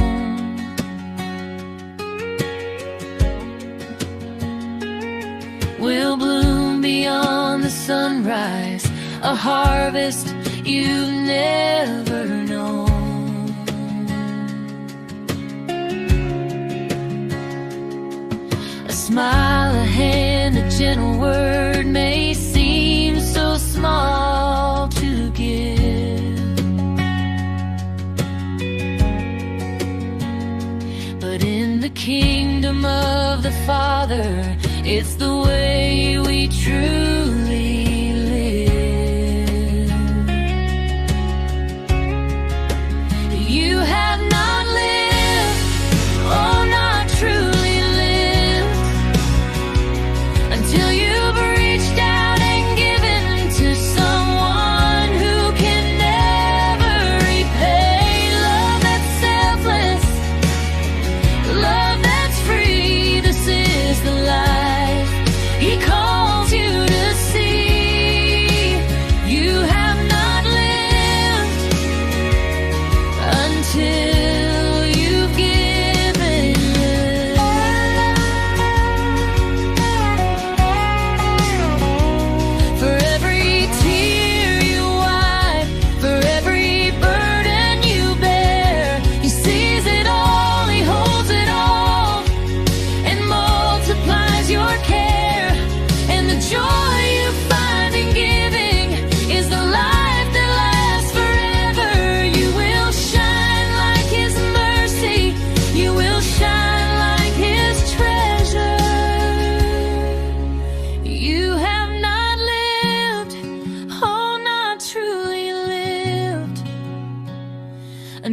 will bloom beyond the sunrise, a harvest you've never known. A smile, a hand, a gentle word may seem so small to give, but in the kingdom of the Father, it's the way we truly live. You have not lived, oh, not truly lived, until you've reached out and given to someone who can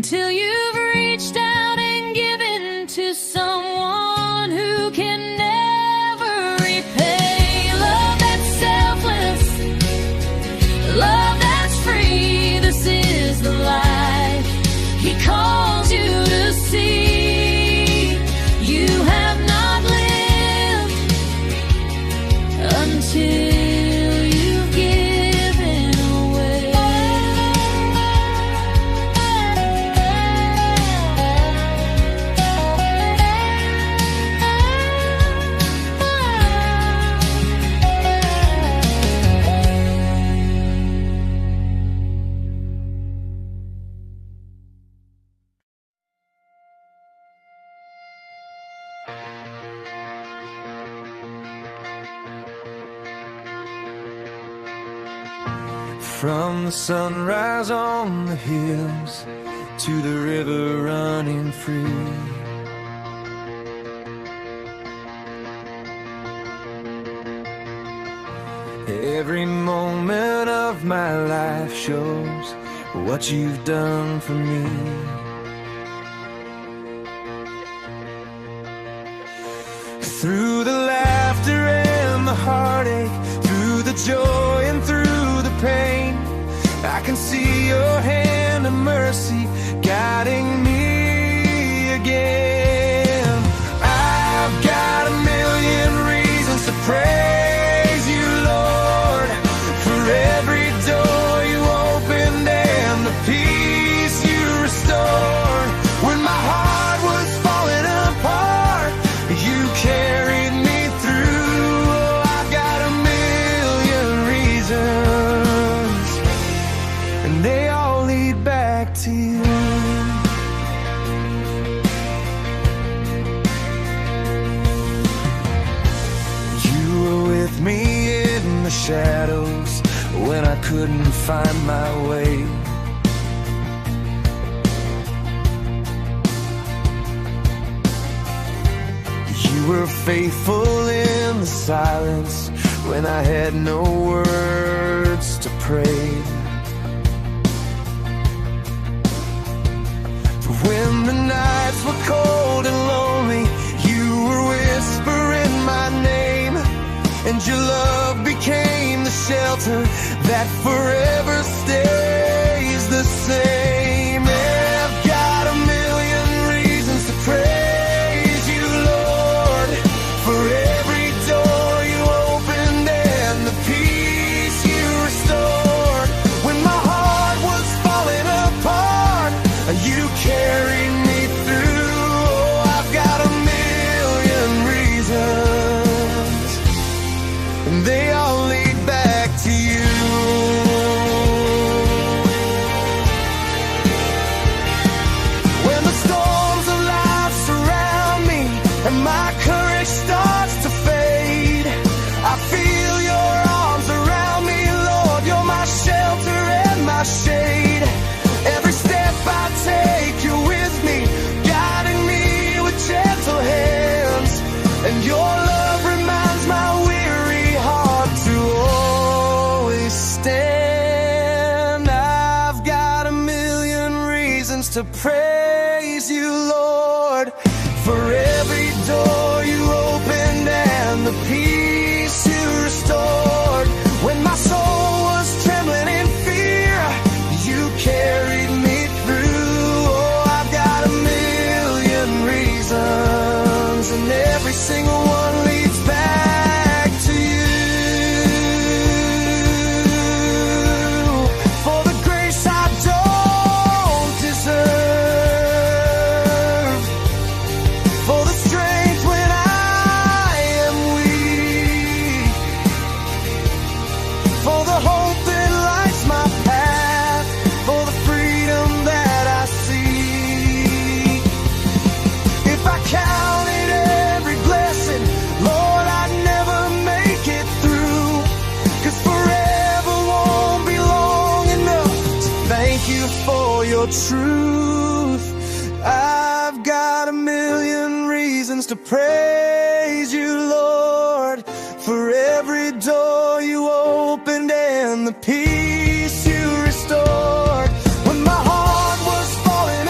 until you've reached out and given to someone who can never repay. Love that's selfless, love that's free. This is the life He calls you to see. You have not lived until you've given away. From the sunrise on the hills to the river running free, every moment of my life shows what you've done for me. Through the laughter and the heartache, through the joy and through the pain, I can see your hand of mercy guiding me again. I've got a million reasons to praise you, Lord, for every door you opened and the peace you restored. When my heart was falling apart, you carried me through. Oh, I've got a million reasons, and they all lead back to you. You were with me in the shadows when I couldn't find my way. You were faithful in the silence when I had no words to pray. For when the nights were cold and lonely, you were whispering my name, and your love became the shelter that forever stays the same. I've got a million reasons to praise you, Lord, for every door you opened and the peace you restored. When my heart was falling apart, you carried me through. Oh, I've got a million reasons, and they all lead back to you. When the storms of life surround me and my courage starts to fade, I feel your arms around me, Lord. You're my shelter and my shade. Every step I take, you're with me, guiding me with gentle hands, and your love reminds my weary heart to always stand. I've got a million reasons to praise you, Lord, for every door you opened and the peace you restored. When my soul was trembling in fear, you carried me through. Oh, I've got a million reasons, and every single one leads back to you. For the grace I don't deserve, for the strength when I am weak, for the hope that lights my path, for the freedom that I seek. If I counted every blessing, Lord, I'd never make it through, 'cause forever won't be long enough to thank you for your truth. I've got a million reasons to praise you, Lord, for every door you opened and the peace you restored. When my heart was falling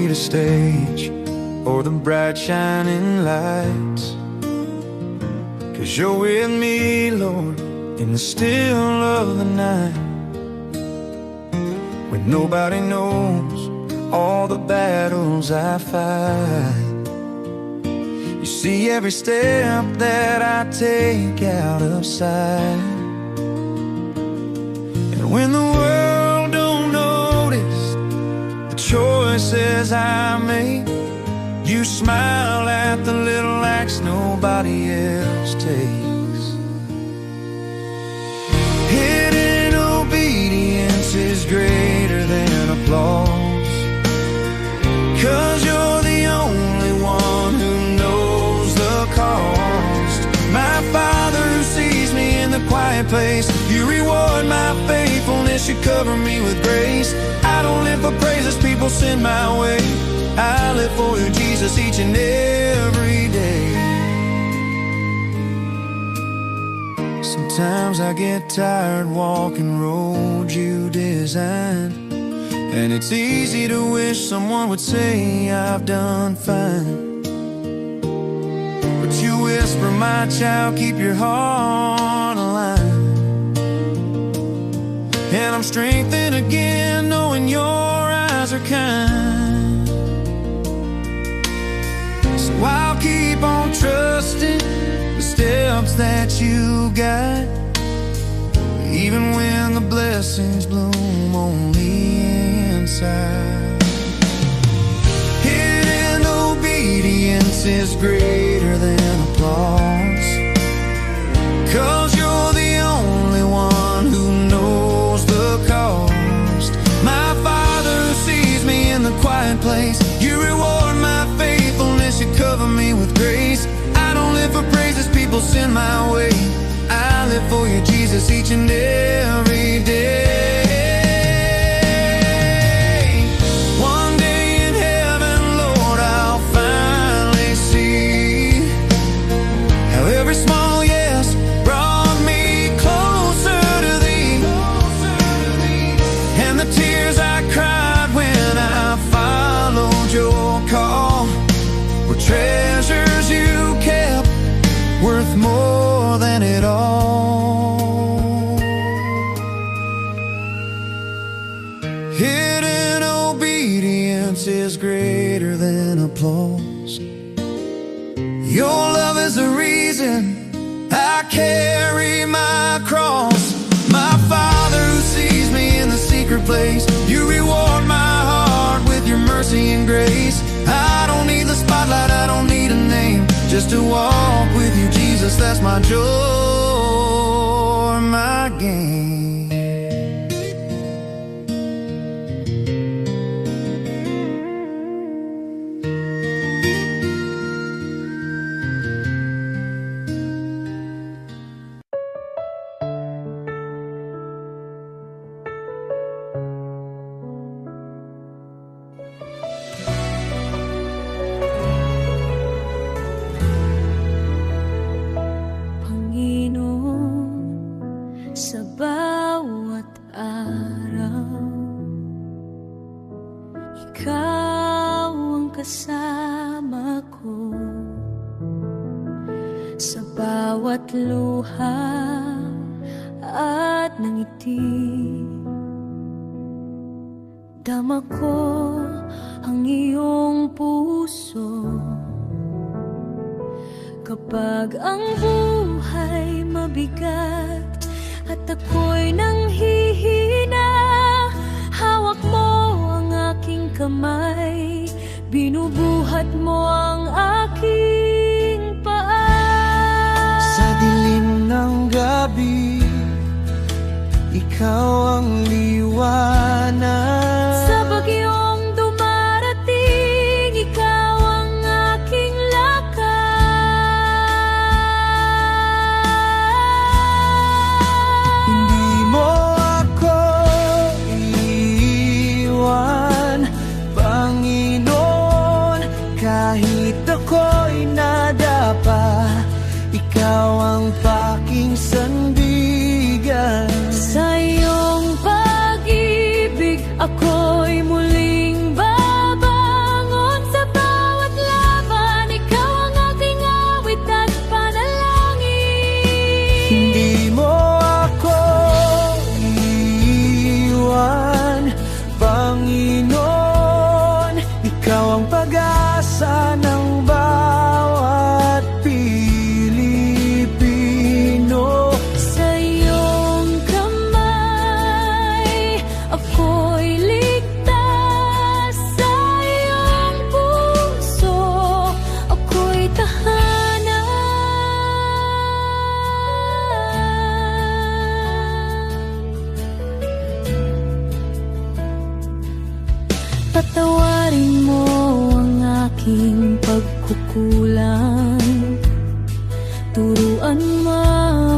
need a stage or the bright shining lights, 'cause you're with me, Lord, in the still of the night, when nobody knows all the battles I fight. You see every step that I take out of sight, and when the world don't notice the choices I make, you smile at the little acts nobody else takes. Hidden obedience is greater than applause, 'cause you're the only one who knows the cost. My Father who sees me in the quiet place, you reward my faithfulness, you cover me with grace. I don't live for praises people send my way, I live for you, Jesus, each and every day. Sometimes I get tired walking roads you designed, and it's easy to wish someone would say I've done fine. But you whisper, my child, keep your heart aligned. And I'm strengthened again knowing your eyes are kind. So I'll keep on trusting the steps that you guide, even when the blessings bloom only inside. Hidden obedience is greater than applause, 'cause you're the only one who knows the cost. My Father who sees me in the quiet place, you reward my faithfulness, you cover me with grace. I don't live for praises people send my way, I live for you, Jesus, each and every day. One day in heaven, Lord, I'll finally see how every small yes brought me closer to thee, and the tears I cried when I followed your call were treasures you kept, worth more than it all. Hidden obedience is greater than applause. Your love is the reason I carry my cross. My Father who sees me in the secret place, you reward my heart with your mercy and grace. I don't need the spotlight, I don't need a name, just to walk with you, Jesus, that's my joy, my gain. Sa bawat araw, ikaw ang kasama ko. Sa bawat luha at ngiti, dama ko ang iyong puso. Kapag ang buhay mabigat at ako'y nanghihina, hawak mo ang aking kamay, binubuhat mo ang aking paa. Sa dilim ng gabi, ikaw ang liwanag. Sa bagyong dumarating, ikaw ang aking lakas. Hindi mo ako iiwan, Panginoon, kahit ako'y nadapa, ikaw ang paking sandigan. Sa iyong pag-ibig Patawarin mo ang aking pagkukulang. Turuan mo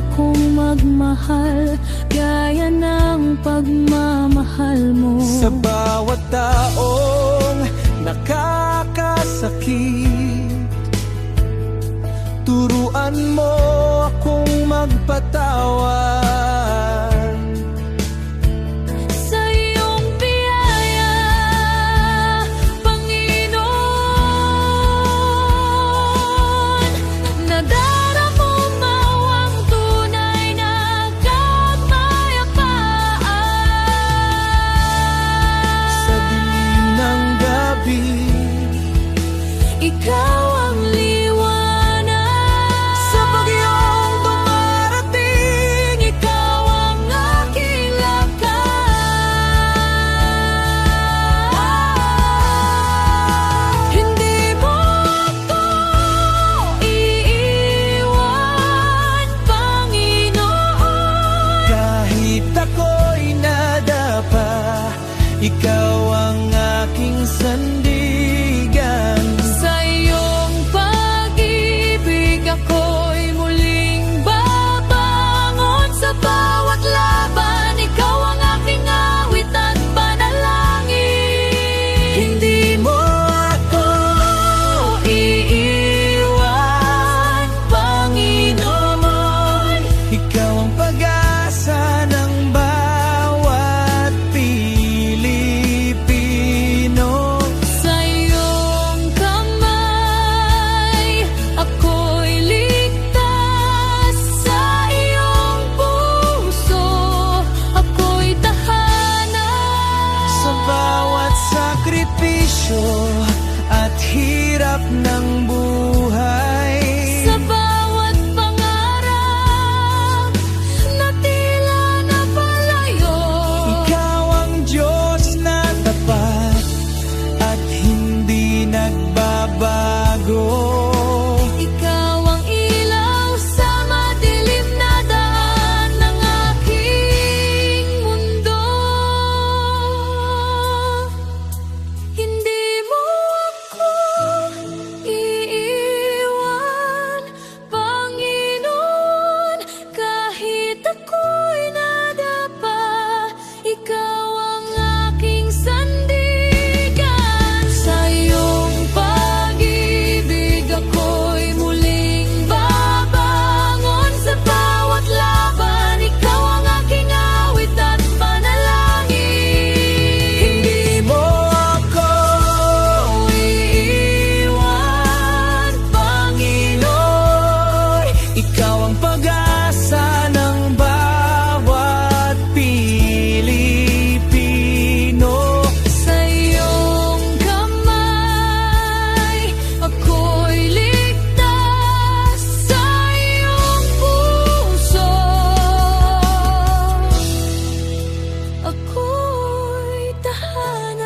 akong magmahal gaya ng pagmamahal mo. Sa bawat taong nakakasakit, turuan mo akong magpatawad. Sa iyong biyaya, Panginoon, nadaramo mo ang tunay na kapayapaan. Sa dilim ng gabi, Ikaw ang liwanag. sa bagyong dumarating, Ikaw ang aking lakas. Hindi mo ako iiwan, Panginoon. kahit ako'y nadapa, ikaw ang aking sandigan. Sa iyong pag-ibig ako'y muling babangon. Sa bawat laban, ikaw ang aking awit at panalangin. Hindi mo ako iiwan, Panginoon. ikaw ang pag-asa ng bawat Pilipino. Sa iyong kamay, ako'y ligtas. Sa iyong puso, ako'y tahanan. Sa bawat sakripisyo at hirap ng buhay, Sa bawat pangarap na tila napalayo, ikaw ang Diyos na tapat at hindi nagbabago. ikaw ang ilaw sa madilim na daan ng aking mundo. Hindi mo ako iiwan, Panginoon. Kahit ako'y nadapa, ikaw ang aking sandigan. Sa iyong pag-ibig ako'y muling babangon. Sa bawat laban, ikaw ang aking awit at panalangin. Hindi mo ako iiwan, Panginoon. ikaw ang pag-asa ng bawat Pilipino. Sa iyong kamay, ako'y ligtas. Sa iyong puso, ako'y tahanan.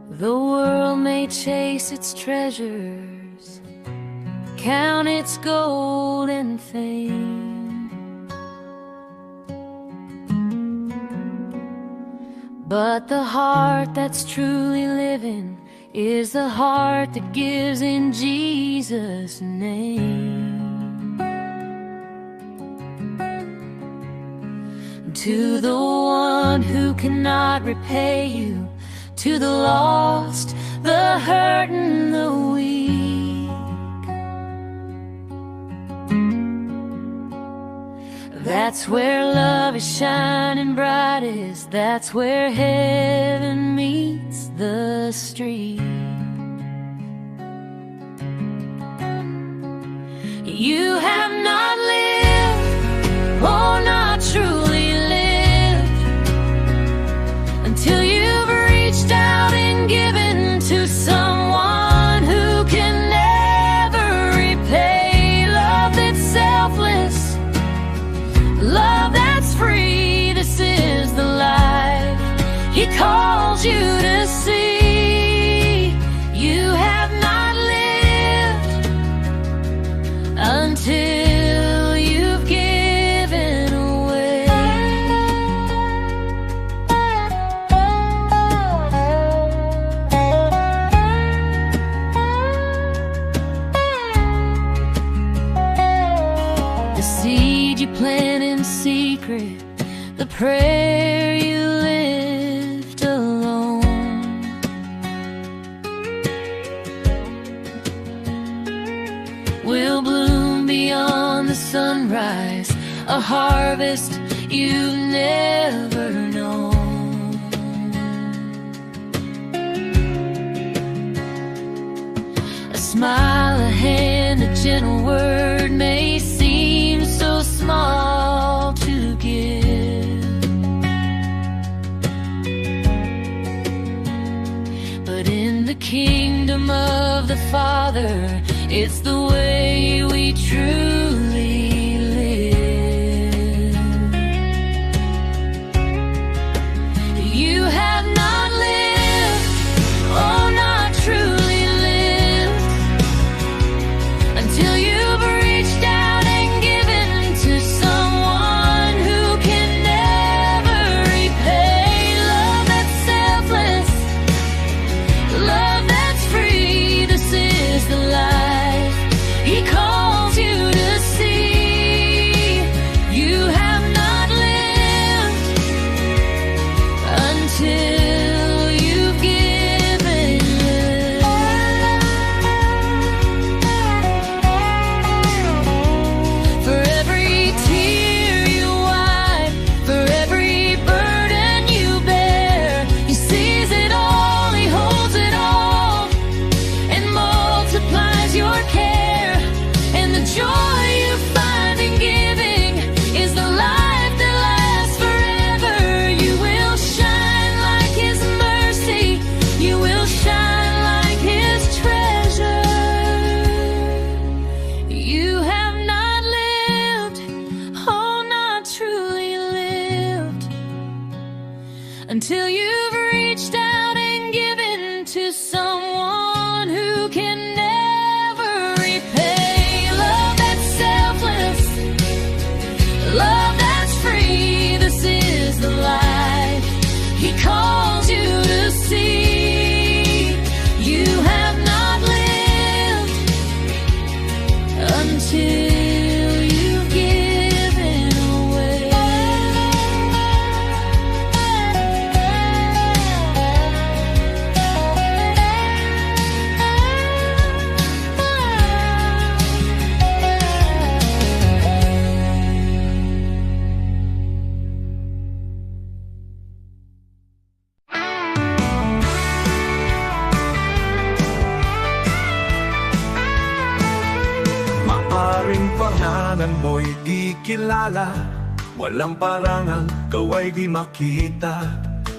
The world may chase its treasures, count its gold and fame, but the heart that's truly living is the heart that gives in Jesus' name. To the one who cannot repay you, to the lost, the hurt and the weak, that's where love is shining brightest. That's where heaven meets the street. You have not lived, oh, not truly lived, until you've reached out and given to someone who can never repay. Love that's selfless, love that's free. This is the life He calls you to see. You have not lived until you've given away. The seed you plant in secret, the prayer you lift alone, will bloom beyond the sunrise, a harvest you've never known. A smile, a hand, a gentle word may seem so small to give, but in the kingdom of the Father, it's the way we truly live. You have not lived, oh, not truly lived, until you've reached out and given to someone who can never repay. Love that's selfless, love that's free. This is the life He calls you to see. You have not lived until you've given. For every tear you wipe, for every burden you bear, He sees it all, He holds it all, and multiplies your care. And the joy you find in giving is the life that lasts forever. You will shine like His mercy, you will shine like His treasure. You have not lived, oh, not truly lived, until you've reached out and given to someone who can never repay. Love that's selfless, love that's free. This is the life He calls you to see. You have not lived until you've given away. Maaring pangalan mo'y di kilala, walang parangal, kaway di makita.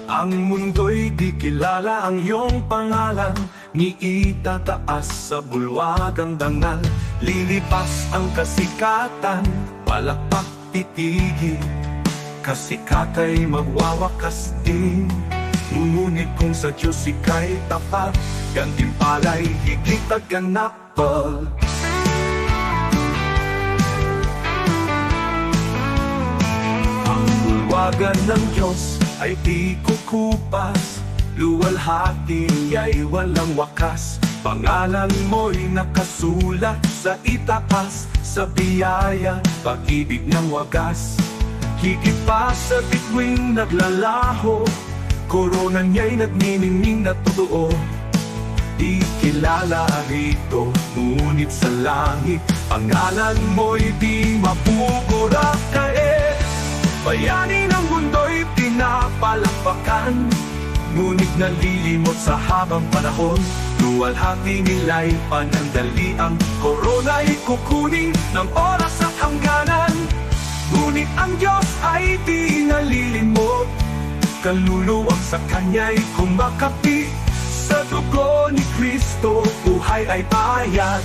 Ang mundo'y di kilala ang iyong pangalan, ni itataas sa bulwagang dangal. Lilipas ang kasikatan, palakpak titigil, kasikata'y magwawakas din. Ngunit kung sa Diyos ika'y tapat, gantimpala'y higit at ganapal. Ang bulwagan ng Diyos ay di kukupas, luwalhati ay walang wakas. Pangalan mo'y nakasulat sa itaas, sa biyaya, pag-ibig ng wagas. Higit pa sa bituing naglalaho, korona niya'y nagniningning na totoo. Di kilala rito, ngunit sa langit, pangalan mo'y di mapupurak kae. Bayani ng mundo'y pinapalakpakan, ngunit nalilimot sa habang panahon. Luwalhati nila'y panandali, ang korona'y kukunin ng oras at hangganan. Ngunit ang Diyos ay di nalilimot, kaluluwang sa Kanya'y kumakapi. Sa dugo ni Kristo, buhay ay bayan.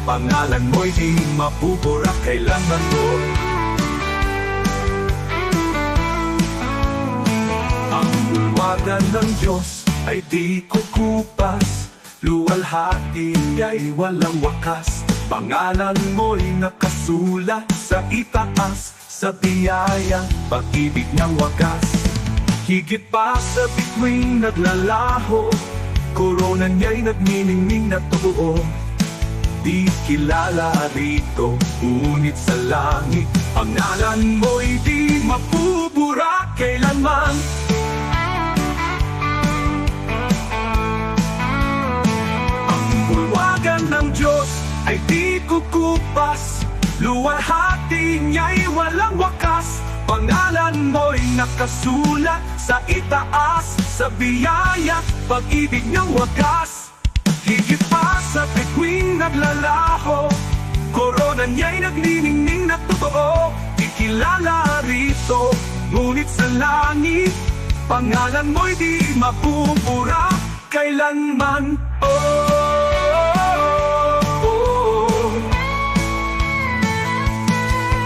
Pangalan mo'y di mapupurak kailanman mo. Ang pangungwagan ng Diyos ay di kukupas, luwalhati ay walang wakas. Pangalan mo'y nakasulat sa itaas, sa biyaya, pag-ibig ng wagas. Higit pa sa bituing naglalaho, korona niya'y nagniningning na totoo. Di kilala rito, ngunit sa langit, pangalan mo'y di mapupura kailanman. Ang bulwagan ng Diyos ay di kukupas, luwalhati niya'y walang wakas. Pangalan mo'y nakasulat sa itaas, sa biyaya, pag-ibig ng wagas. Higit pa sa bituing naglalaho, korona niya'y nagniningning na totoo. Di kilala rito, ngunit sa langit, pangalan mo'y di mapupura kailanman.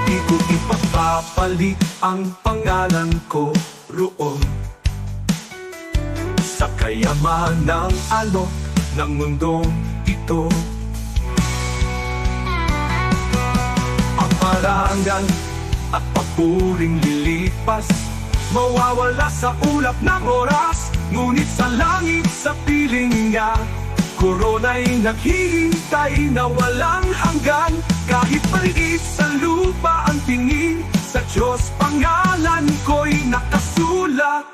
Di ko ipapapalit ang pangalan ko roon sa kayamanang alok ng mundong ito. Ang parangal at papuring lilipas, mawawala sa ulap ng oras. Ngunit sa langit, sa piling niya, korona'y naghihintay na walang hanggan. Kahit maliit sa lupa ang tingin, sa Diyos pangalan ko'y nakasulat.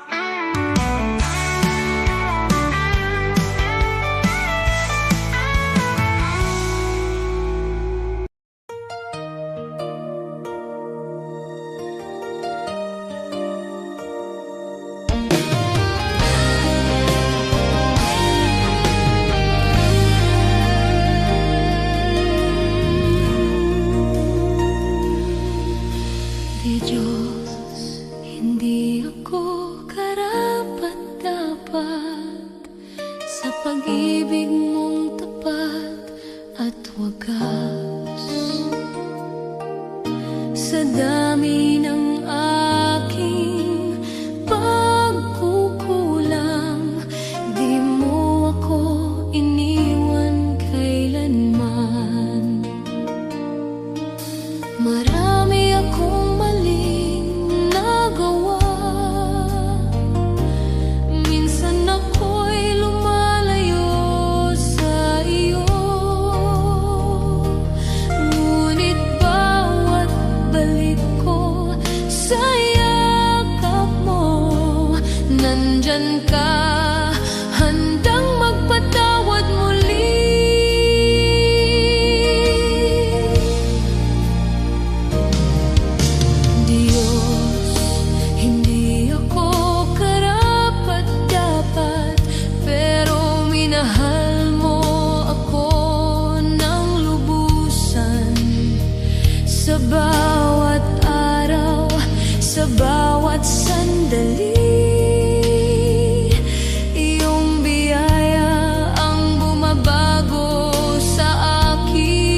Di Diyos, hindi ako karapat-dapat sa pag-ibig mong tapat at wagas. Sa dami ng aking pagkukulang, di mo ako iniwan kailanman. Marami akong maling nagawa, minsan ako'y lumalayo sa iyo. Ngunit bawat balik ko sa yakap mo, nandyan ka, handang magpatawad muli. Diyos, hindi ako karapat-dapat, pero minahal mo ako ng lubusan. Sa bawat araw, sa bawat sandali, iyong biyaya ang bumabago sa akin.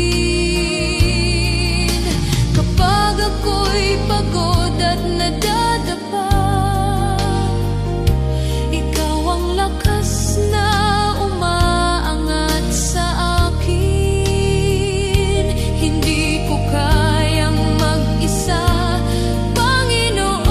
Kapag ako'y pagod at nadadapa, ikaw ang lakas na umaangat sa akin. Hindi ko kayang mag-isa, Panginoon.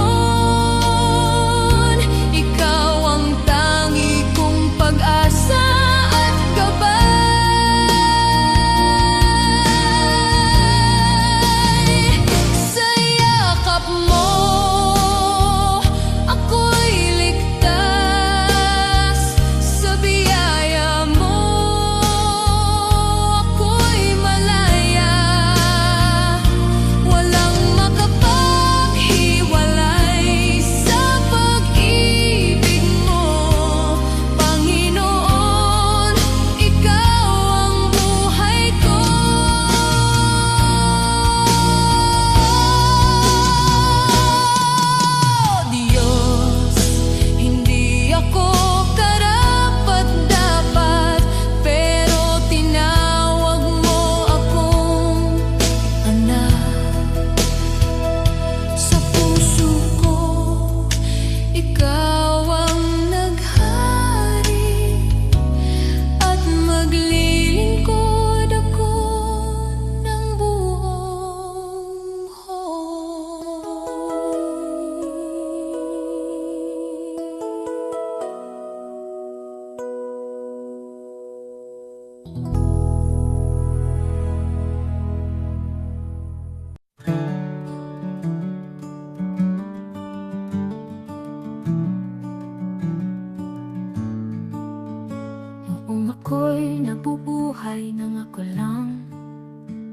ako'y nabubuhay nang ako lang,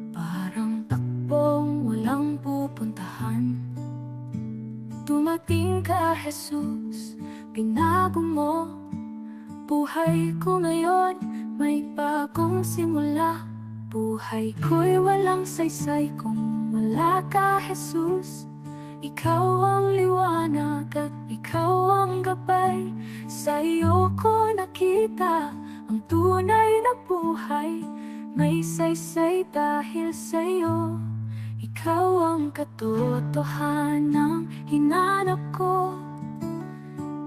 parang takbong walang pupuntahan. Dumating ka, Jesus, binago mo buhay ko ngayon, may bagong simula. Buhay ko'y walang saysay kung wala ka, Jesus. Ikaw ang liwanag at ikaw ang gabay. Sa iyo ko nakita ang tunay na buhay. May saysay dahil sa iyo. Ikaw ang katotohanan hinanap ko.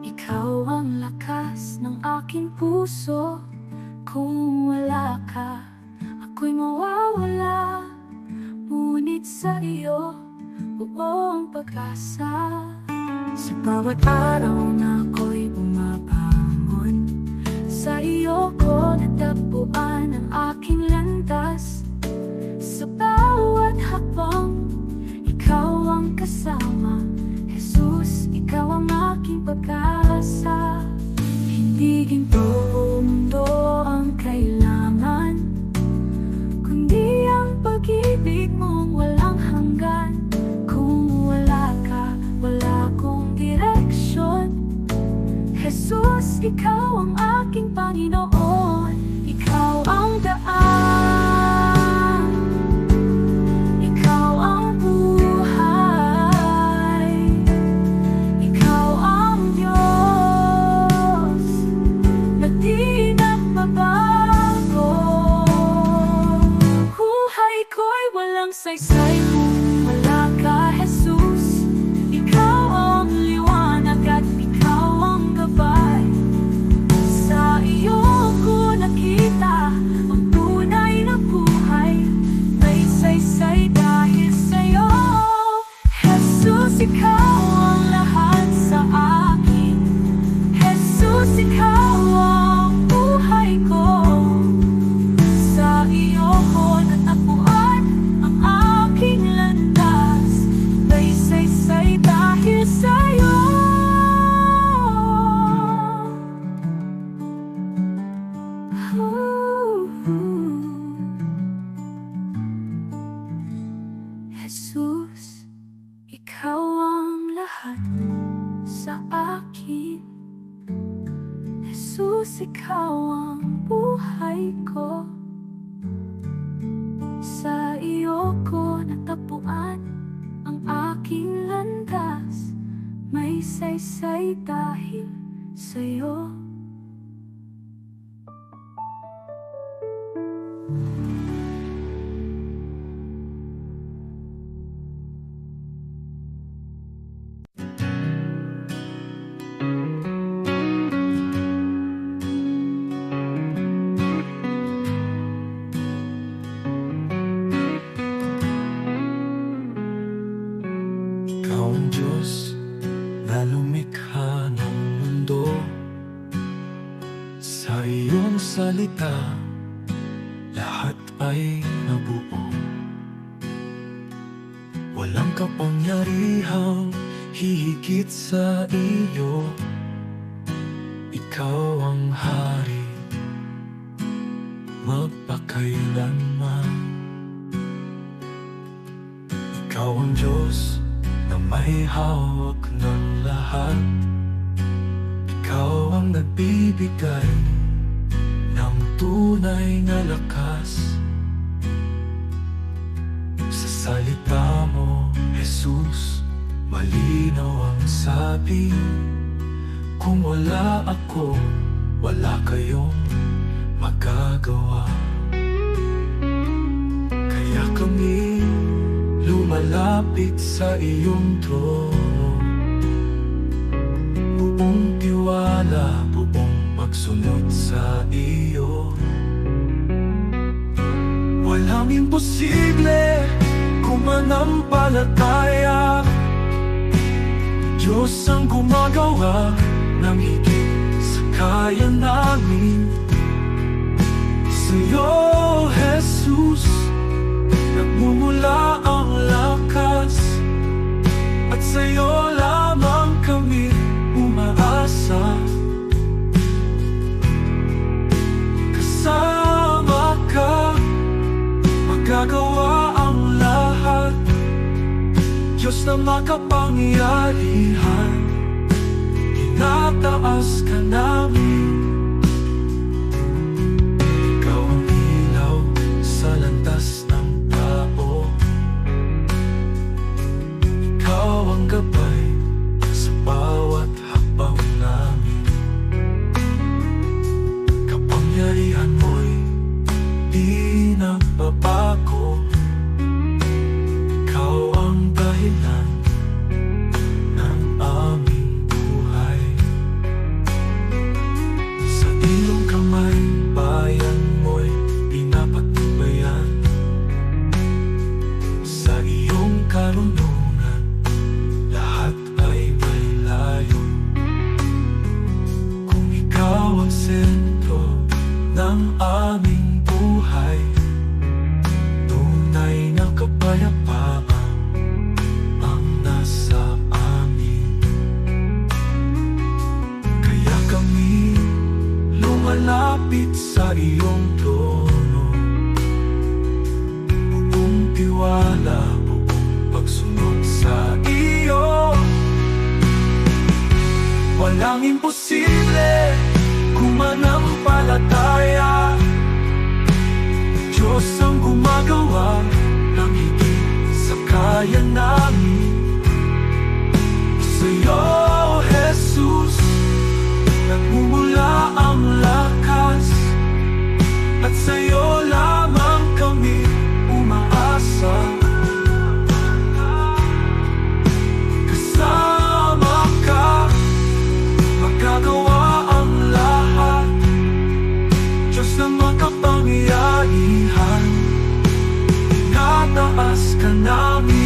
Ikaw ang lakas ng aking puso. Kung wala ka, ako'y mawawala. Ngunit sa iyo, buong pag-asa. Sa bawat araw na ako'y bumabangon, sa iyo ko natagpuan ang aking landas. Sa bawat hakbang, ikaw ang kasama. Jesus, ikaw ang aking pag-asa. Hindi ginto o mundo ang kailangan, kundi ang pag-ibig mong walang hanggan. Kung wala ka, wala akong direksyon. Jesus, ikaw ang aking Panginoon. Ikaw ang daan, ikaw ang buhay, ikaw ang Diyos na di nagbabago. Buhay ko'y walang saysay kung wala ka, Jesus. Ikaw ang liwanag at ikaw ang gabay. Sa iyo ko nakita ang tunay na buhay. May saysay dahil sa'yo, Jesus. Ikaw ang lahat sa akin. Jesus, ikaw ang buhay ko. Sa iyo ko natagpuan ang aking landas. May saysay dahil sa'yo. Jesus, ikaw ang lahat sa akin. Jesus, ikaw ang buhay ko. Sa iyo ko natagpuan ang aking landas. May saysay dahil sa'yo. Ikaw ang Diyos na lumikha ng mundo. Sa iyong salita, lahat ay nabuo. Walang kapangyarihang hihigit sa iyo. Ikaw ang hari magpakailanman. Ikaw ang Diyos na may hawak ng lahat. Ikaw ang nagbibigay ng tunay na lakas. Sa salita mo, Jesus, malinaw ang sabi. Kung wala ako, wala kayong magagawa. Kaya kami lumalapit sa iyong trono. Buong tiwala, buong pagsunod sa iyo. Walang imposible kung manampalataya. Diyos ang gumagawa ng higit sa kaya namin. Sa'yo, Jesus, nagmumula ang lakas, at sa'yo lamang kami umaasa. makapangyarihan, tinataas ka namin. Ikaw ang ilaw sa landas ng tao, ikaw ang gabay sa bawat hakbang namin. Kapangyarihan mo'y di nagbabago, ikaw ang dahilan ng aming buhay. Sa iyong kamay, bayan mo'y pinapatubayan. Sa iyong karunungan, lahat ay may layon. Kung ikaw ang sentro ng aming buhay, tunay na kapayapaan ang nasa amin. Kaya kami lumalapit sa iyong trono, buong tiwala, buong pagsunod sa iyo. Walang imposible kung manampalataya, Diyos ang gumagawa ng higit sa kaya namin. Sa'yo, Jesus, nagmumula ang lakas, at sa'yo lamang kami umaasa. Kasama ka, magagawa ang lahat. Diyos na makapangyarihan, tinataas ka namin.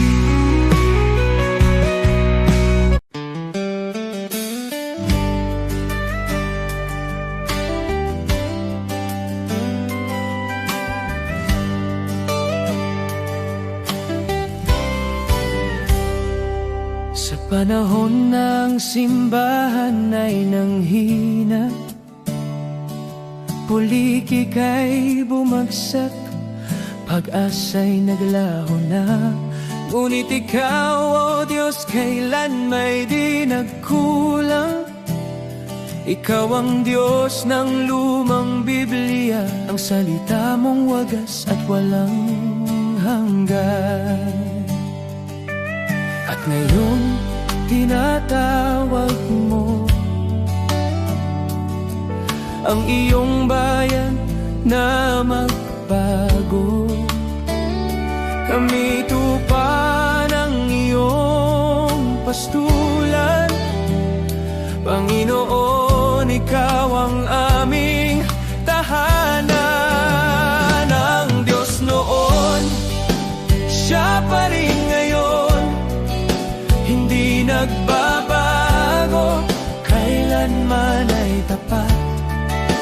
Sa panahon ng simbahan ay nanghina, pulikik ay bumagsak, pag-asa'y naglaho na. Ngunit ikaw, o Diyos, kailan may di nagkulang. Ikaw ang Diyos ng lumang Biblia, ang salita mong wagas at walang hanggan. At ngayon, tinatawag mo ang iyong bayan na magbago. Kami tupa ng iyong pastulan, Panginoon, ikaw ang aming tahanan. Ang Diyos noon, Siya pa rin ngayon, hindi nagbabago, kailanman ay tapat.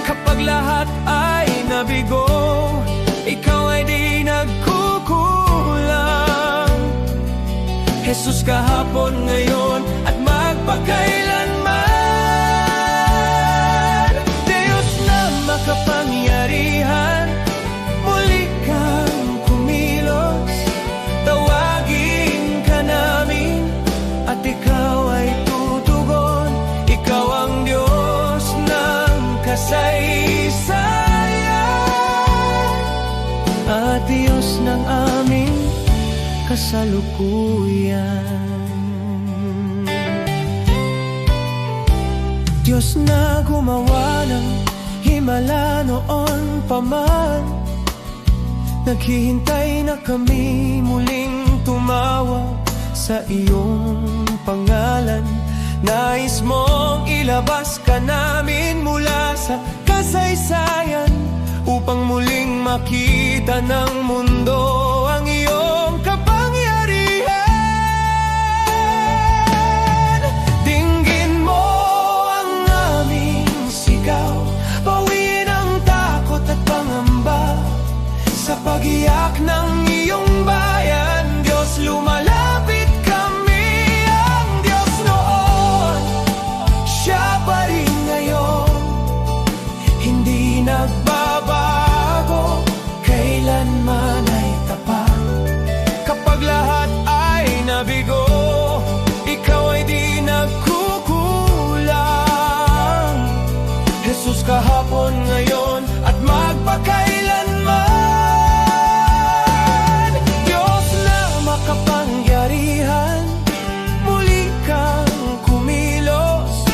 Kapag lahat ay nabigo, ikaw ay di nagkukulang. Jesus, kahapon, ngayon, at magpakailanman. Diyos na makapangyarihan, muli kang kumilos. Tawagin ka namin at ikaw ay tutugon. Ikaw ang Diyos ng kasaysayan at Diyos ng aming kasalukuyan. Diyos na gumawa ng himala noon pa man, naghihintay na kami muling tumawag sa iyong pangalan. Nais mong ilabas ka namin mula sa kasaysayan, upang muling makita ng mundo ang iyong kapangyarihan. Dinggin mo ang aming sigaw, bawiin ang takot at pangamba. Sa pag-iyak ng iyong bayan, Diyos, lumalapit kami. Ang Diyos noon, Siya pa rin ngayon, hindi nagbabago, kailanman ay tapat. Kapag lahat ay nabigo, kahapon, ngayon at magpakailanman. Diyos na makapangyarihan, muli kang kumilos.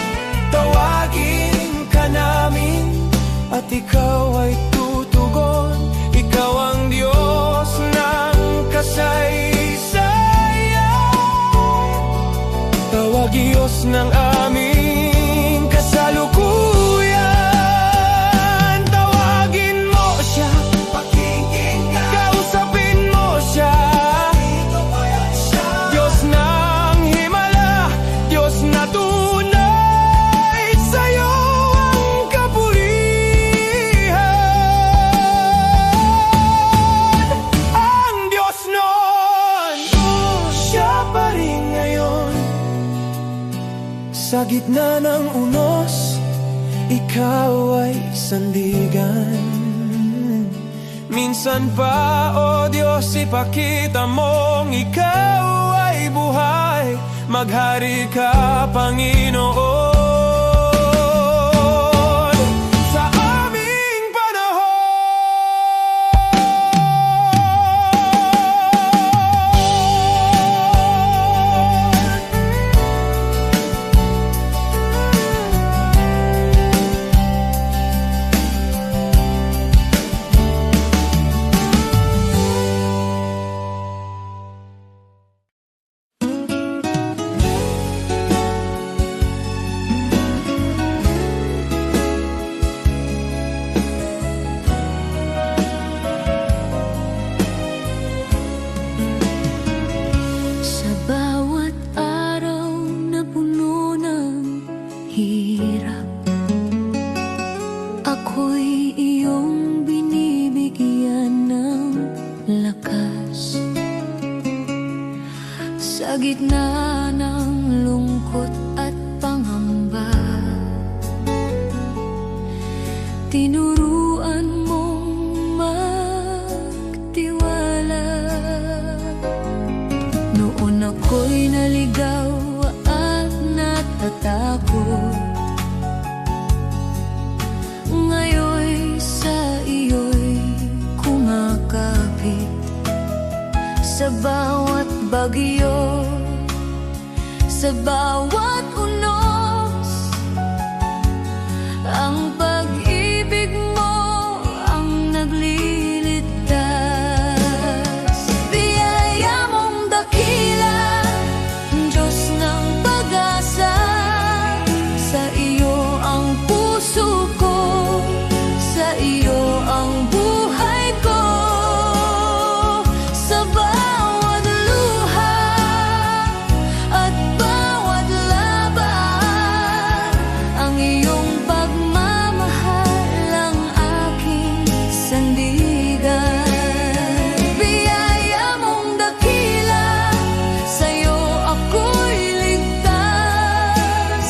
Tawagin ka namin at ikaw ay tutugon. Ikaw ang Diyos ng kasaysayan. Tawag Diyos ng aming kasalukuyan. Tawagin mo siya, pakinggan, kausapin mo siya. Diyos ng himala, Diyos na tunay, sa'yo ang kapulihan. Ang Diyos noon, siya pa rin ngayon. Sa gitna ng unos, ikaw ay sandigan. Minsan pa, O Diyos, ipakita mong ikaw ay buhay. Maghari ka, Panginoon, sa aming panahon. Sa bawat araw na puno ng hirap, ako'y iyong binibigyan ng lakas. Sa gitna ng lungkot at pangamba, tinuruan mong magtiwala. Noon ako'y naligaw at natatakot, ngayon sa iyo'y kumakapit. Sa bawat bagyo, sa bawat unos, ang pag-ibig mo ang nagliligtas. Biyaya mong dakila, Diyos ng pag-asa. Sa iyo ang puso ko, sa iyo ang buhay ko. Sa bawat luha at bawat laban, ang iyong pagmamahal ang aking sandigan. Biyaya mong dakila, sa'yo ako'y ligtas.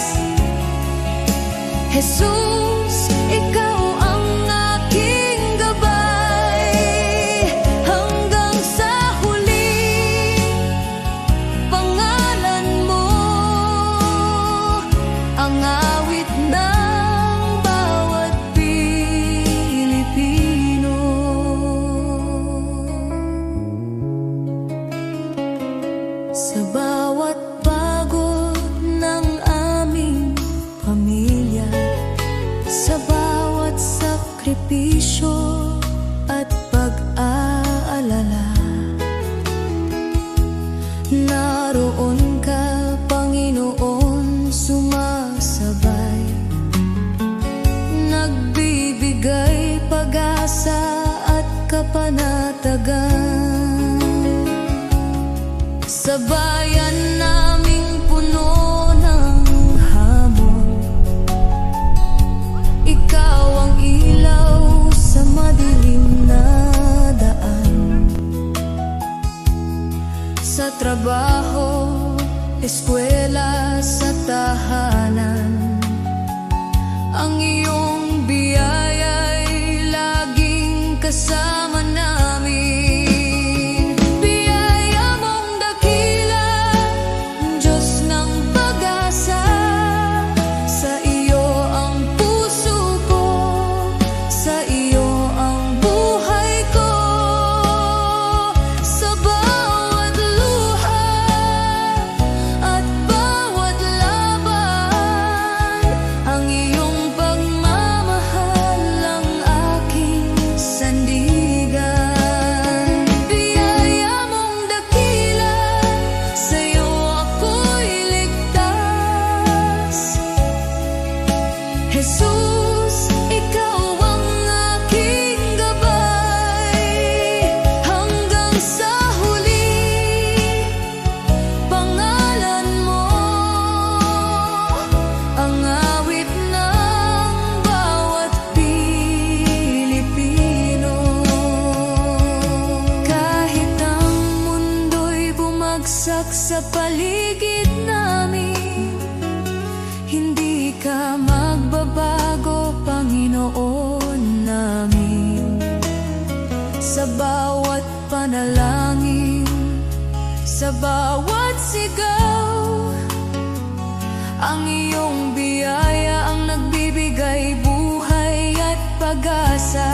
Jesus, ikaw ang aking gabay, hanggang sa huli. Pangalan mo ang awit ng bawat Pilipino. Sa bawat pagod ng aming pamilya, sa bawat sakripisyo at pag-aalala, naroon ka, Panginoon, sumasabay, nagbibigay pag-asa at kapanatagan. Sa bayan naming puno ng hamon, ikaw ang ilaw sa madilim na daan. Sa trabaho, eskwela, sa tahanan, ang iyong biyaya'y laging kasama namin. Biyaya mong dakila, Diyos ng pag-asa. Sa iyo ang puso ko, bawat sigaw. Ang iyong biyaya ang nagbibigay buhay at pag-asa.